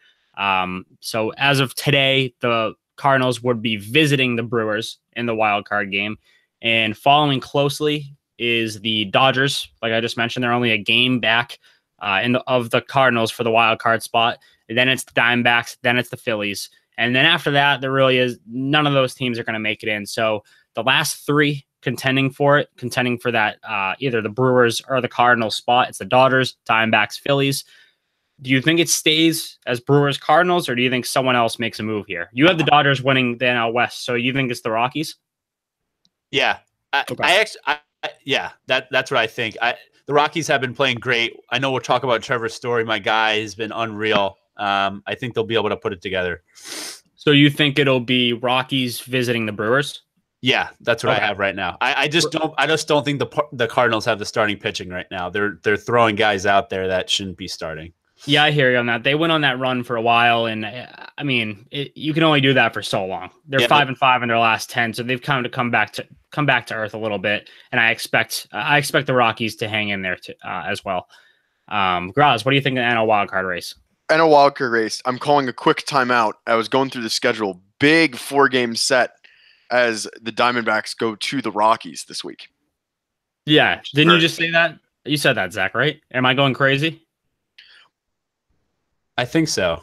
So as of today, the Cardinals would be visiting the Brewers in the wild card game, and following closely is the Dodgers. Like I just mentioned, they're only a game back of the Cardinals for the wild card spot. And then it's the Diamondbacks, then it's the Phillies. And then after that, there really is none of those teams are going to make it in. So the last 3 contending for that, either the Brewers or the Cardinals spot, it's the Dodgers, Diamondbacks, Phillies. Do you think it stays as Brewers Cardinals, or do you think someone else makes a move here? You have the Dodgers winning the NL West, so you think it's the Rockies?
Yeah, that's what I think. The Rockies have been playing great. I know we'll talk about Trevor Story. My guy has been unreal. I think they'll be able to put it together.
So you think it'll be Rockies visiting the Brewers?
Yeah, that's what I have right now. I just don't think the Cardinals have the starting pitching right now. They're throwing guys out there that shouldn't be starting.
Yeah, I hear you on that. They went on that run for a while, and I mean, you can only do that for so long. They're 5-5 in their last 10, so they've kind of come back to earth a little bit. And I expect the Rockies to hang in there as well. Graz, what do you think of the NL wildcard race?
NL wildcard race. I'm calling a quick timeout. I was going through the schedule. Big 4-game set as the Diamondbacks go to the Rockies this week.
Yeah, didn't you just say that? You said that, Zach, right? Am I going crazy?
I think so.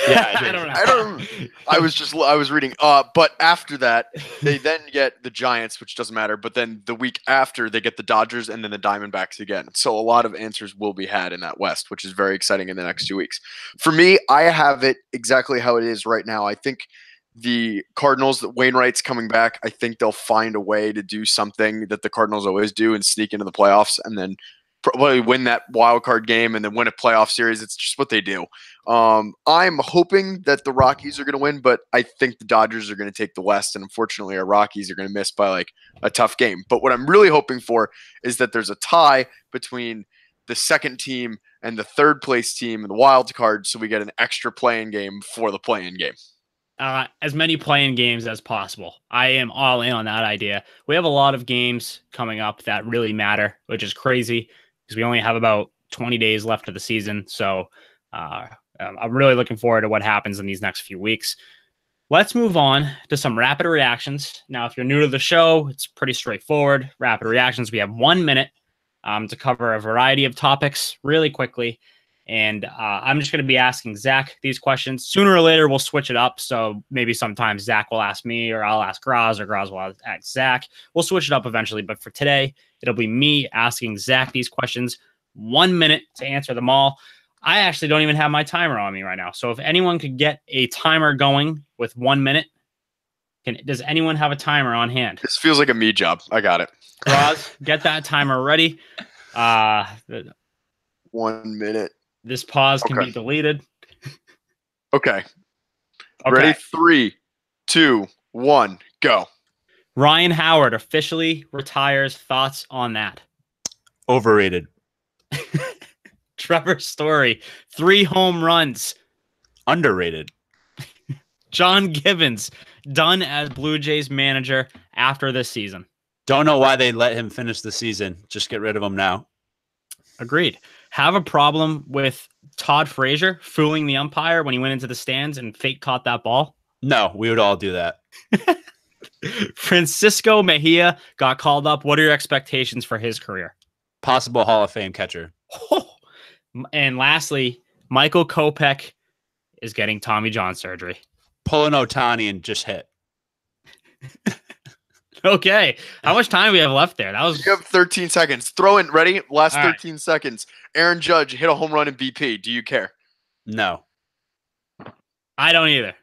Yeah,
I don't know.
I was reading. But after that, they then get the Giants, which doesn't matter. But then the week after, they get the Dodgers and then the Diamondbacks again. So a lot of answers will be had in that West, which is very exciting in the next 2 weeks. For me, I have it exactly how it is right now. I think the Cardinals, Wainwright's coming back. I think they'll find a way to do something that the Cardinals always do and sneak into the playoffs and then probably win that wild card game and then win a playoff series. It's just what they do. I'm hoping that the Rockies are going to win, but I think the Dodgers are going to take the West, and unfortunately our Rockies are going to miss by like a tough game. But what I'm really hoping for is that there's a tie between the second team and the third place team in the wild card, so we get an extra play-in game for the play-in game.
As many play-in games as possible. I am all in on that idea. We have a lot of games coming up that really matter, which is crazy because we only have about 20 days left of the season. So I'm really looking forward to what happens in these next few weeks. Let's move on to some rapid reactions. Now, if you're new to the show, it's pretty straightforward. Rapid reactions. We have 1 minute to cover a variety of topics really quickly. And I'm just going to be asking Zach these questions. Sooner or later, we'll switch it up. So maybe sometimes Zach will ask me, or I'll ask Graz, or Graz will ask Zach. We'll switch it up eventually. But for today, it'll be me asking Zach these questions. 1 minute to answer them all. I actually don't even have my timer on me right now. So if anyone could get a timer going with 1 minute, does anyone have a timer on hand?
This feels like a me job. I got it.
Graz, get that timer ready.
1 minute.
This pause can be deleted.
Okay. Ready? 3, 2, 1, go.
Ryan Howard officially retires. Thoughts on that?
Overrated.
Trevor Story, 3 home runs.
Underrated.
John Gibbons, done as Blue Jays manager after this season.
Don't know why they let him finish the season. Just get rid of him now.
Agreed. Have a problem with Todd Frazier fooling the umpire when he went into the stands and fake caught that ball?
No, we would all do that.
Francisco Mejia got called up. What are your expectations for his career?
Possible Hall of Fame catcher.
And lastly, Michael Kopech is getting Tommy John surgery.
Pull an Ohtani and just hit.
Okay. How much time do we have left there?
You have 13 seconds. Throw in. Ready? Last
All
13 seconds. Aaron Judge hit a home run in BP. Do you care?
No.
I don't either.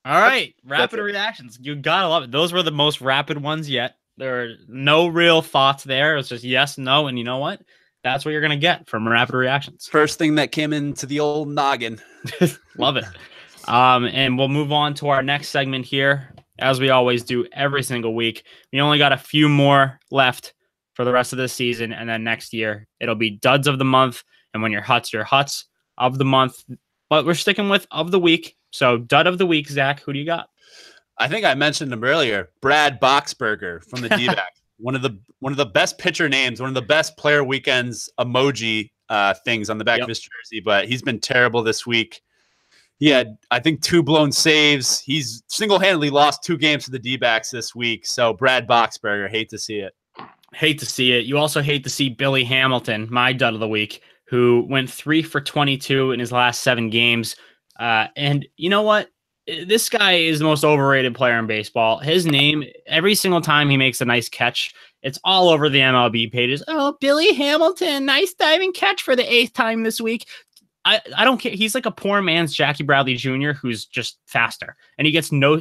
All right. Rapid reactions. You gotta love it. Those were the most rapid ones yet. There are no real thoughts there. It's just yes, no, and you know what? That's what you're gonna get from rapid reactions.
First thing that came into the old noggin.
Love it. And we'll move on to our next segment here, as we always do every single week. We only got a few more left for the rest of the season, and then next year it'll be duds of the month, and when your huts of the month. But we're sticking with of the week. So dud of the week, Zach, who do you got?
I think I mentioned him earlier. Brad Boxberger from the D-backs. One of the best pitcher names, one of the best player weekends emoji things on the back of his jersey, but he's been terrible this week. He had, I think, 2 blown saves. He's single-handedly lost 2 games to the D-backs this week. So Brad Boxberger, hate to see it.
Hate to see it. You also hate to see Billy Hamilton, my dud of the week, who went 3 for 22 in his last 7 games. And you know what? This guy is the most overrated player in baseball. His name, every single time he makes a nice catch, it's all over the MLB pages. Oh, Billy Hamilton, nice diving catch for the 8th time this week. I don't care. He's like a poor man's Jackie Bradley Jr. who's just faster, and he has no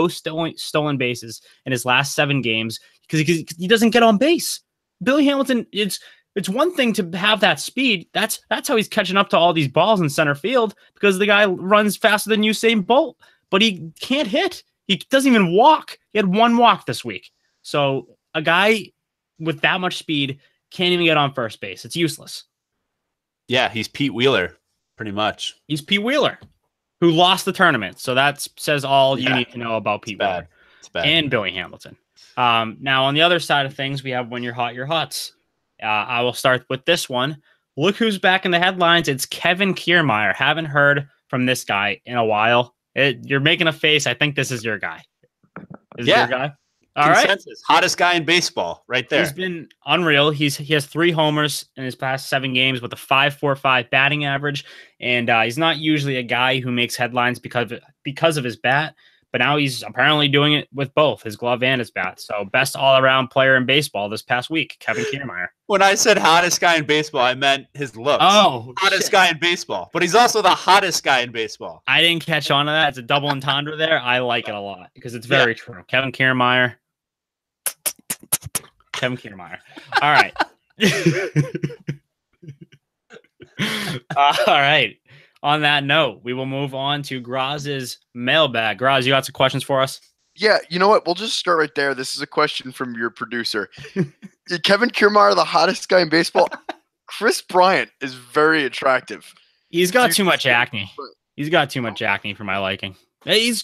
stolen bases in his last 7 games because he doesn't get on base. Billy Hamilton, it's one thing to have that speed. That's how he's catching up to all these balls in center field, because the guy runs faster than Usain Bolt, but he can't hit. He doesn't even walk. He had 1 walk this week. So a guy with that much speed can't even get on first base. It's useless.
Yeah, he's Pete Wheeler, pretty much.
He's Pete Wheeler, who lost the tournament. So that says all you need to know about Pete Wheeler.
It's bad.
And Billy Hamilton. Now, on the other side of things, we have when you're hot, you're huts. I will start with this one. Look who's back in the headlines. It's Kevin Kiermaier. Haven't heard from this guy in a while. You're making a face. I think this is your guy. Is it your guy? All
Consensus.
right.
Hottest guy in baseball right there.
He's been unreal. He has 3 homers in his past 7 games with a 5.45 batting average. And he's not usually a guy who makes headlines because of his bat. But now he's apparently doing it with both his glove and his bat. So best all-around player in baseball this past week, Kevin Kiermaier.
When I said hottest guy in baseball, I meant his looks.
Oh,
hottest guy in baseball. But he's also the hottest guy in baseball.
I didn't catch on to that. It's a double entendre there. I like it a lot because it's very true. Kevin Kiermaier. Kevin Kiermaier. All right. All right. On that note, we will move on to Graz's mailbag. Graz, you got some questions for us?
Yeah, you know what? We'll just start right there. This is a question from your producer. Kevin Kiermaier, the hottest guy in baseball. Chris Bryant is very attractive.
He's got too much acne. He's got too much acne for my liking. Chris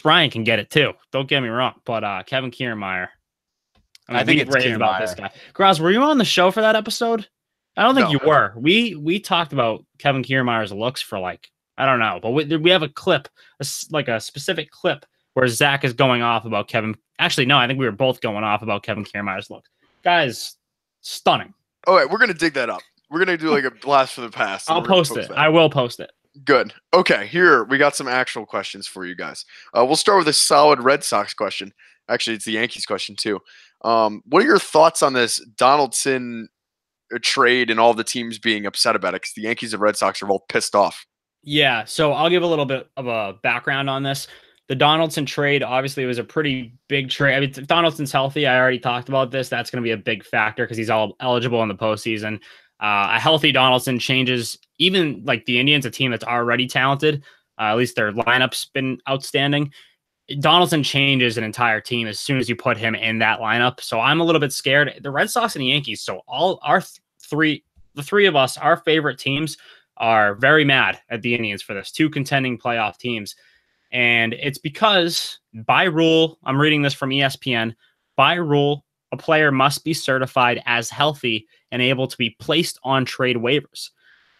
Bryant can get it too. Don't get me wrong, but Kevin Kiermaier.
I think it's Kiermaier.
About this guy. Graz, were you on the show for that episode? I don't think you were. We talked about Kevin Kiermaier's looks for I don't know, but we have a clip, a specific clip where Zach is going off about Kevin. Actually, no, I think we were both going off about Kevin Kiermaier's looks. Guys, stunning.
All right, we're gonna dig that up. We're gonna do like a blast for the past.
I'll post it. I will post it.
Good. Okay, here we got some actual questions for you guys. We'll start with a solid Red Sox question. Actually, it's the Yankees question too. What are your thoughts on this Donaldson trade and all the teams being upset about it? Because the Yankees and Red Sox are both pissed off.
Yeah, so I'll give a little bit of a background on this. The Donaldson trade obviously was a pretty big trade. I mean, if Donaldson's healthy, I already talked about this. That's going to be a big factor because he's all eligible in the postseason. A healthy Donaldson changes even the Indians, a team that's already talented. At least their lineup's been outstanding. Donaldson changes an entire team as soon as you put him in that lineup. So I'm a little bit scared. The Red Sox and the Yankees. So all our the three of us, our favorite teams, are very mad at the Indians for this. 2 contending playoff teams. And it's because by rule, I'm reading this from ESPN, by rule, a player must be certified as healthy and able to be placed on trade waivers.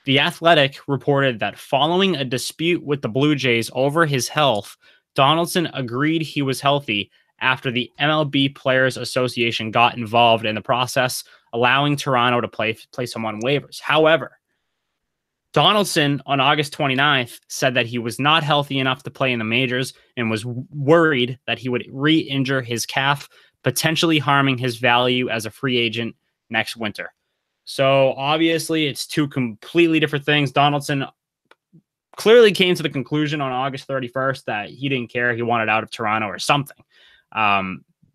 The Athletic reported that following a dispute with the Blue Jays over his health, Donaldson agreed he was healthy after the MLB Players Association got involved in the process, allowing Toronto to place him on waivers. However, Donaldson on August 29th said that he was not healthy enough to play in the majors and was worried that he would re-injure his calf, potentially harming his value as a free agent next winter. So obviously it's two completely different things. Donaldson clearly came to the conclusion on August 31st that he didn't care. He wanted out of Toronto or something.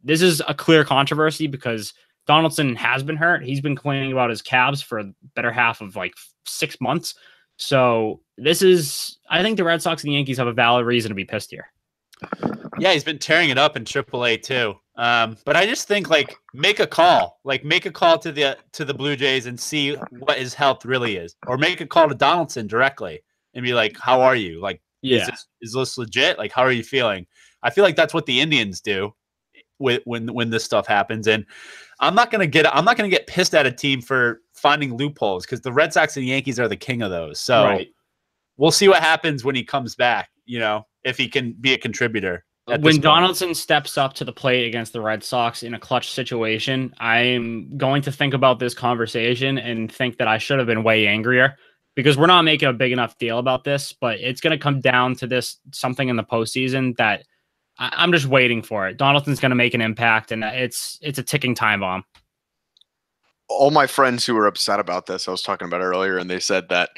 This is a clear controversy because Donaldson has been hurt. He's been complaining about his calves for a better half of like 6 months. So this is, I think the Red Sox and the Yankees have a valid reason to be pissed here.
Yeah, he's been tearing it up in AAA too. But I just think make a call to the Blue Jays and see what his health really is, or make a call to Donaldson directly and be like, "How are you? Like, is this legit? Like, how are you feeling?" I feel like that's what the Indians do when this stuff happens. And I'm not gonna get pissed at a team for finding loopholes because the Red Sox and the Yankees are the king of those. So we'll see what happens when he comes back. If he can be a contributor.
When Donaldson steps up to the plate against the Red Sox in a clutch situation, I'm going to think about this conversation and think that I should have been way angrier because we're not making a big enough deal about this, but it's going to come down to this something in the postseason that I'm just waiting for it. Donaldson's going to make an impact, and it's a ticking time bomb.
All my friends who were upset about this, I was talking about earlier, and they said that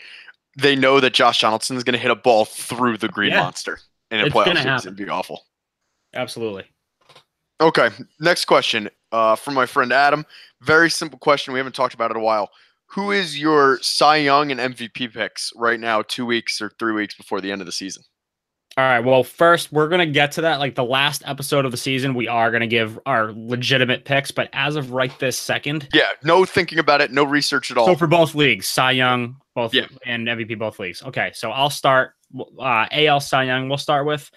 they know that Josh Donaldson is going to hit a ball through the green monster in a playoff series. It'd be awful.
Absolutely.
Okay, next question from my friend Adam. Very simple question. We haven't talked about it in a while. Who is your Cy Young and MVP picks right now, 2 weeks or 3 weeks before the end of the season?
All right, well, first, we're going to get to that. Like the last episode of the season, we are going to give our legitimate picks, but as of right this second...
Yeah, no thinking about it, no research at all.
So for both leagues, Cy Young and MVP both leagues. Okay, so I'll start. AL Cy Young, we'll start with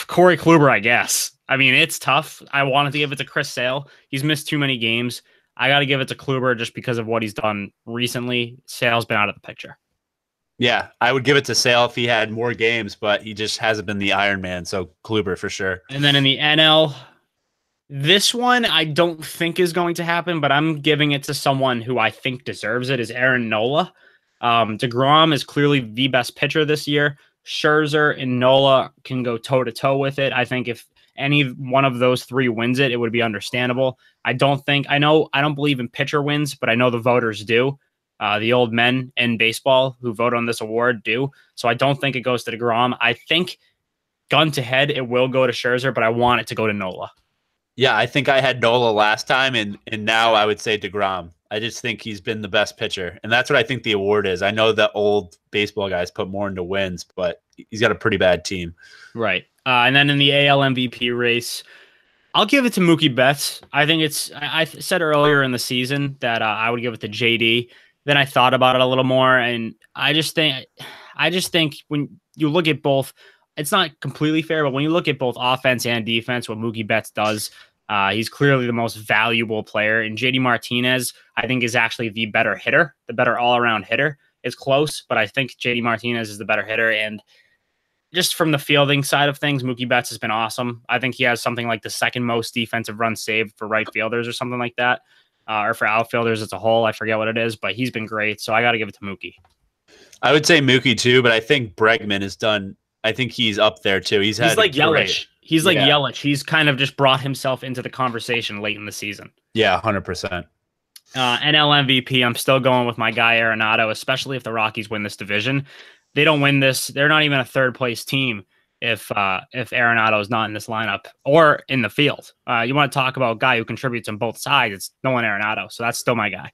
Corey Kluber, I guess. I mean, it's tough. I wanted to give it to Chris Sale. He's missed too many games. I got to give it to Kluber just because of what he's done recently. Sale's been out of the picture.
Yeah, I would give it to Sale if he had more games, but he just hasn't been the Iron Man, so Kluber for sure.
And then in the NL, this one I don't think is going to happen, but I'm giving it to someone who I think deserves it, is Aaron Nola. DeGrom is clearly the best pitcher this year. Scherzer and Nola can go toe-to-toe with it. I think if any one of those three wins it, it would be understandable. I don't believe in pitcher wins, but I know the voters do. The old men in baseball who vote on this award do. So I don't think it goes to DeGrom. I think gun to head, it will go to Scherzer, but I want it to go to Nola.
Yeah, I think I had Nola last time, and now I would say DeGrom. I just think he's been the best pitcher, and that's what I think the award is. I know that old baseball guys put more into wins, but he's got a pretty bad team.
Right. And then in the AL MVP race, I'll give it to Mookie Betts. I think I said earlier in the season that I would give it to JD. Then I thought about it a little more, and I just think when you look at both, it's not completely fair, but when you look at both offense and defense, what Mookie Betts does, he's clearly the most valuable player. And JD Martinez, I think, is actually the better hitter, the better all-around hitter. It's close, but I think JD Martinez is the better hitter. And just from the fielding side of things, Mookie Betts has been awesome. I think he has something like the second most defensive runs saved for right fielders or something like that. Or for outfielders as a whole. I forget what it is, but he's been great. So I got to give it to Mookie.
I would say Mookie too, but I think Bregman has done. I think he's up there too. He's like
Yelich. He's like Yelich. He's kind of just brought himself into the conversation late in the season.
Yeah, 100%.
NL MVP, I'm still going with my guy Arenado, especially if the Rockies win this division. They don't win this. They're not even a third place team if Arenado is not in this lineup or in the field. You want to talk about a guy who contributes on both sides, it's Nolan Arenado. So that's still my guy.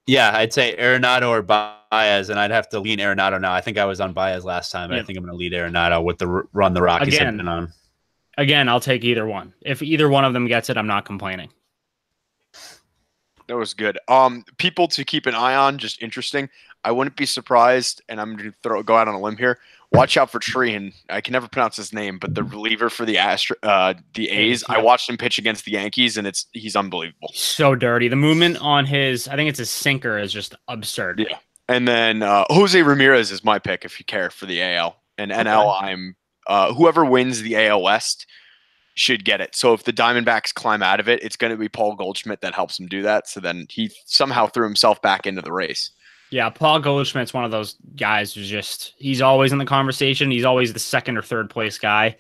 Yeah, I'd say Arenado or Baez, and I'd have to lean Arenado now. I think I was on Baez last time, but I think I'm going to lead Arenado with the run the Rockies have been on.
Again, I'll take either one. If either one of them gets it, I'm not complaining.
That was good. People to keep an eye on, just interesting. I wouldn't be surprised, and I'm going to go out on a limb here. watch out for Trehan. I can never pronounce his name, but the reliever for the A's.
Yeah.
I watched him pitch against the Yankees, and he's unbelievable.
So dirty. The movement on I think it's his sinker is just absurd.
Yeah. And then Jose Ramirez is my pick if you care for the AL. And NL, I'm whoever wins the AL West should get it. So if the Diamondbacks climb out of it, it's going to be Paul Goldschmidt that helps him do that. So then he somehow threw himself back into the race.
Yeah, Paul Goldschmidt's one of those guys who's he's always in the conversation. He's always the second or third place guy.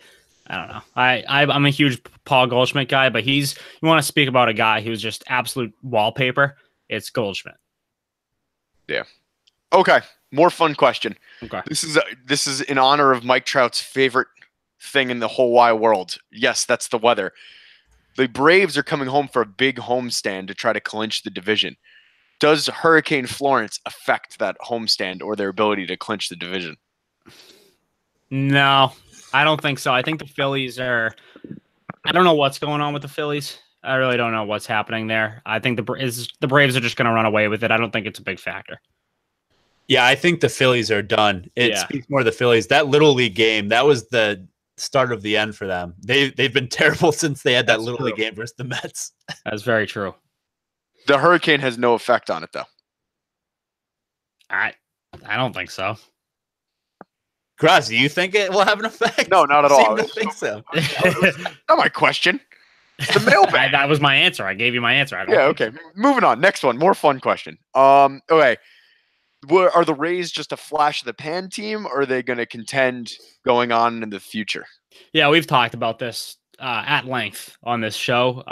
I don't know. I'm a huge Paul Goldschmidt guy, but you want to speak about a guy who's just absolute wallpaper, it's Goldschmidt.
Yeah. Okay. More fun question.
Okay.
This is in honor of Mike Trout's favorite thing in the whole wide world. Yes, that's the weather. The Braves are coming home for a big homestand to try to clinch the division. Does Hurricane Florence affect that homestand or their ability to clinch the division?
No, I don't think so. I think the Phillies I don't know what's going on with the Phillies. I really don't know what's happening there. I think the Braves are just going to run away with it. I don't think it's a big factor.
Yeah, I think the Phillies are done. It speaks more to the Phillies. That Little League game, that was the start of the end for them. They've been terrible since they had that Little League game versus the Mets.
That's very true.
The Hurricane has no effect on it, though.
I don't think so.
Gross, do you think it will have an effect?
No, not at all.
I think so.
Not my question. It's the mailbag.
That was my answer. I gave you my answer.
Okay. Moving on. Next one. More fun question. Okay. Are the Rays just a flash of the pan team, or are they going to contend going on in the future?
Yeah, we've talked about this at length on this show.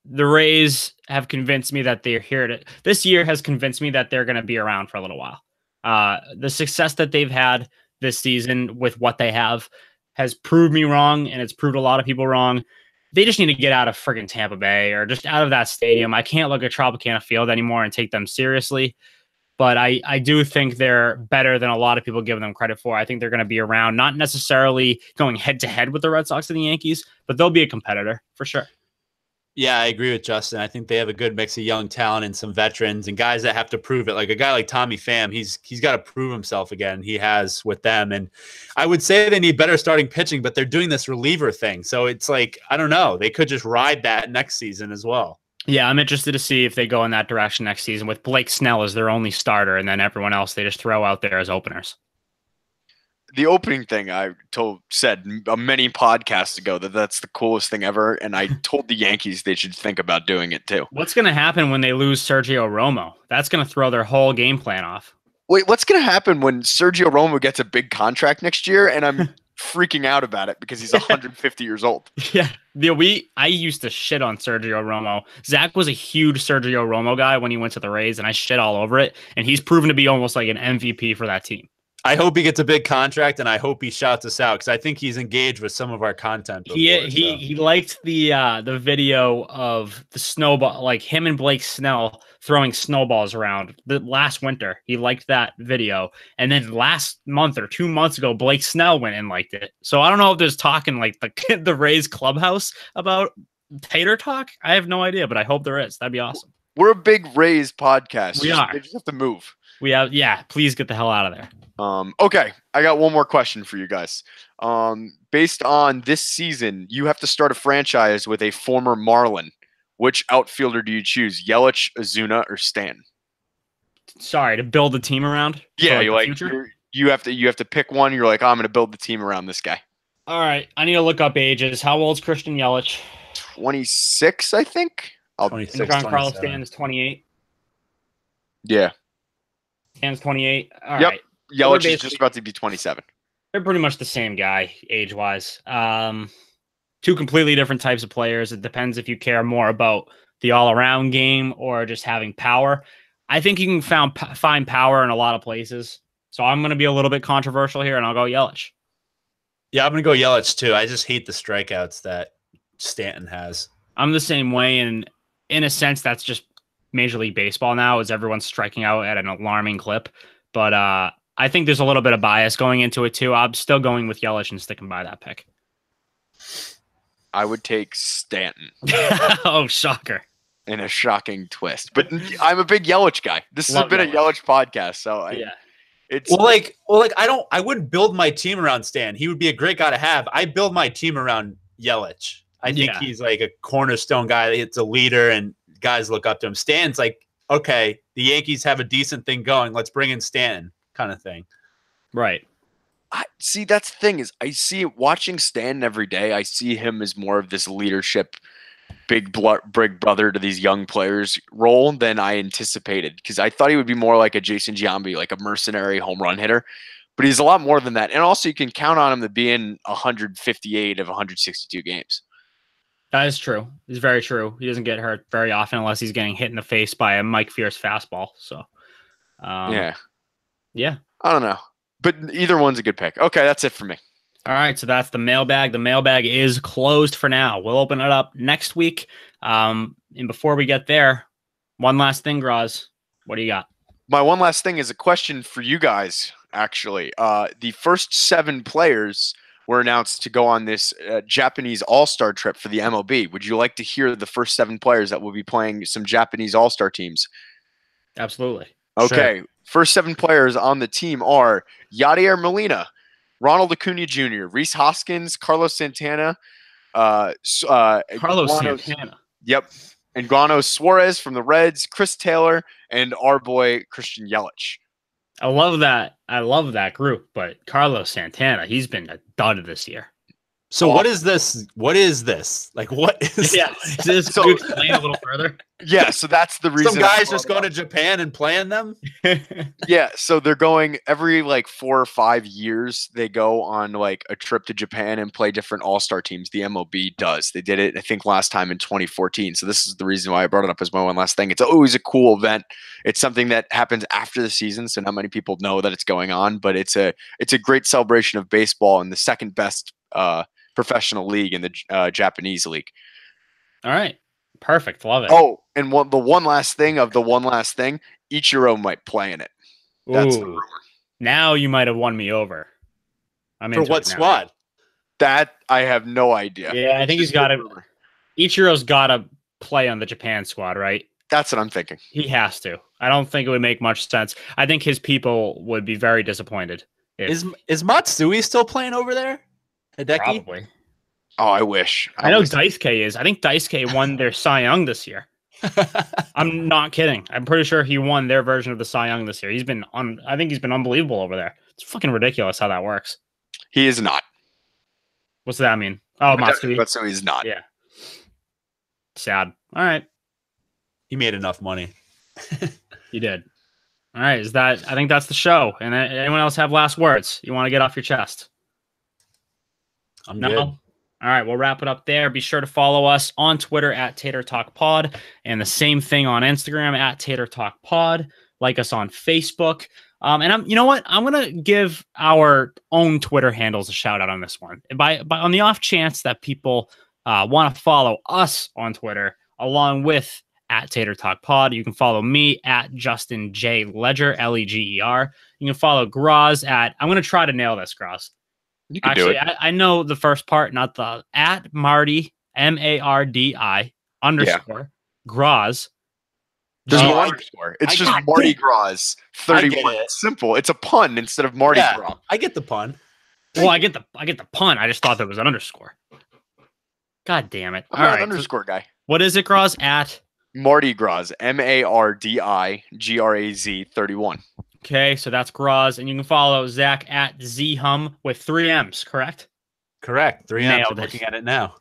The Rays have convinced me that they're here this year has convinced me that they're going to be around for a little while. The success that they've had this season with what they have has proved me wrong, and it's proved a lot of people wrong. They just need to get out of friggin' Tampa Bay or just out of that stadium. I can't look at Tropicana Field anymore and take them seriously. But I do think they're better than a lot of people give them credit for. I think they're going to be around, not necessarily going head to head with the Red Sox and the Yankees, but they'll be a competitor for sure.
Yeah, I agree with Justin. I think they have a good mix of young talent and some veterans and guys that have to prove it. Like a guy like Tommy Pham, he's got to prove himself again. He has with them. And I would say they need better starting pitching, but they're doing this reliever thing. So it's like, I don't know. They could just ride that next season as well.
Yeah, I'm interested to see if they go in that direction next season with Blake Snell as their only starter and then everyone else they just throw out there as openers.
The opening thing I said many podcasts ago that's the coolest thing ever, and I told the Yankees they should think about doing it too.
What's going to happen when they lose Sergio Romo? That's going to throw their whole game plan off.
Wait, what's going to happen when Sergio Romo gets a big contract next year and I'm freaking out about it because he's 150 years old?
Yeah, I used to shit on Sergio Romo. Zach was a huge Sergio Romo guy when he went to the Rays, and I shit all over it, and he's proven to be almost like an MVP for that team.
I hope he gets a big contract, and I hope he shouts us out because I think he's engaged with some of our content. Before,
he liked the video of the snowball, like him and Blake Snell throwing snowballs around the last winter. He liked that video, and then last month or 2 months ago, Blake Snell went and liked it. So I don't know if there's talking like the Rays clubhouse about Tater Talk. I have no idea, but I hope there is. That'd be awesome.
We're a big Rays podcast.
We are.
They just have to move.
Please get the hell out of there.
Okay, I got one more question for you guys. Based on this season, you have to start a franchise with a former Marlin. Which outfielder do you choose? Yelich, Ozuna, or Stanton?
Sorry, to build a team around?
Yeah, you have to pick one. You're like, I'm going to build the team around this guy.
All right, I need to look up ages. How old's Christian Yelich?
26, I think.
26,
Carlos Stanton's 28.
Yeah.
Stanton's 28. All
yep.
right.
Yelich is just about to be 27.
They're pretty much the same guy, age-wise. Two completely different types of players. It depends if you care more about the all-around game or just having power. I think you can find power in a lot of places. So I'm going to be a little bit controversial here, and I'll go Yelich.
Yeah, I'm going to go Yelich, too. I just hate the strikeouts that Stanton has.
I'm the same way, and in a sense, that's just Major League Baseball now, is everyone's striking out at an alarming clip. But I think there's a little bit of bias going into it, too. I'm still going with Yelich and sticking by that pick.
I would take Stanton.
Oh, shocker.
In a shocking twist. But I'm a big Yelich guy. This has been a Yelich podcast, so It's
I wouldn't build my team around Stan. He would be a great guy to have. I build my team around Yelich. I think he's like a cornerstone guy. It's a leader, and guys look up to him. Stan's like, okay, the Yankees have a decent thing going. Let's bring in Stan, kind of thing.
Right.
See, that's the thing is I see watching Stan every day. I see him as more of this leadership, big brother to these young players role than I anticipated, because I thought he would be more like a Jason Giambi, like a mercenary home run hitter. But he's a lot more than that. And also you can count on him to be in 158 of 162 games.
That is true. It's very true. He doesn't get hurt very often unless he's getting hit in the face by a Mike Fierce fastball. So,
yeah.
I
don't know, but either one's a good pick. Okay, that's it for me.
All right, so that's the mailbag. The mailbag is closed for now. We'll open it up next week. And before we get there, one last thing, Graz. What do you got?
My one last thing is a question for you guys, actually. The first 7 players were announced to go on this Japanese All-Star trip for the MLB. Would you like to hear the first 7 players that will be playing some Japanese All-Star teams?
Absolutely.
Okay.
Sure.
First 7 players on the team are Yadier Molina, Ronald Acuna Jr., Rhys Hoskins, Carlos Santana.
Santana.
Yep. Engano Suarez from the Reds, Chris Taylor, and our boy Christian Yelich.
I love that. I love that group, but Carlos Santana, he's been a dud this year.
So what is this? What is this? Like, what is
this? Could you explain a little further?
Yeah, so that's the reason.
Some guys just going to Japan and playing them?
Yeah, so they're going every like 4 or 5 years. They go on like a trip to Japan and play different all-star teams. The MLB does. They did it, I think, last time in 2014. So this is the reason why I brought it up as my one last thing. It's always a cool event. It's something that happens after the season, so not many people know that it's going on, but it's a great celebration of baseball and the second best professional league in the Japanese league.
All right. Perfect. Love it.
Oh, and the one last thing, Ichiro might play in it. That's the rumor.
Now you might have won me over.
For what squad?
That I have no idea.
Yeah, I think he's got to. Ichiro's got to play on the Japan squad, right?
That's what I'm thinking.
He has to. I don't think it would make much sense. I think his people would be very disappointed.
Is Matsui still playing over there? Hideki?
Probably.
Oh, I wish.
I know Daisuke is. I think Daisuke won their Cy Young this year. I'm not kidding. I'm pretty sure he won their version of the Cy Young this year. I think he's been unbelievable over there. It's fucking ridiculous how that works.
He is not.
What's that mean? Oh, Matsui.
Matsui is not.
Yeah. Sad. All right.
He made enough money.
He did. All right. I think that's the show. And anyone else have last words you want to get off your chest?
I'm good.
All right, we'll wrap it up there. Be sure to follow us on Twitter at Tater Talk Pod, and the same thing on Instagram at Tater Talk Pod. Like us on Facebook. You know what? I'm gonna give our own Twitter handles a shout out on this one. By on the off chance that people want to follow us on Twitter along with at Tater Talk Pod, you can follow me at Justin J Ledger Leger. You can follow Graz at. I'm gonna try to nail this, Graz.
You can do it.
I know the first part, not the at Marty MARDI _ Graz.
There's no underscore. It's just Mardi Gras 31. It's simple. It's a pun instead of Mardi Gras.
I get the pun.
Well, I get the pun. I just thought there was an underscore. God damn it!
I'm not an underscore guy.
What is it, Graz? At
Mardi Gras MARDI GRAZ 31.
Okay, so that's Graz, and you can follow Zach at ZHum with 3 M's, correct?
Correct. 3 M's. I'm looking at it now.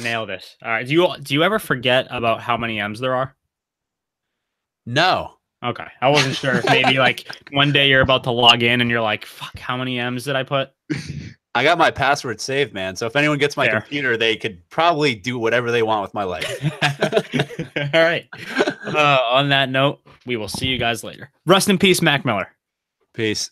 Nailed it. All right. Do you ever forget about how many M's there are?
No.
Okay. I wasn't sure. Maybe like one day you're about to log in and you're like, fuck, how many M's did I put?
I got my password saved, man. So if anyone gets my computer, they could probably do whatever they want with my life.
All right. On that note, we will see you guys later. Rest in peace, Mac Miller.
Peace.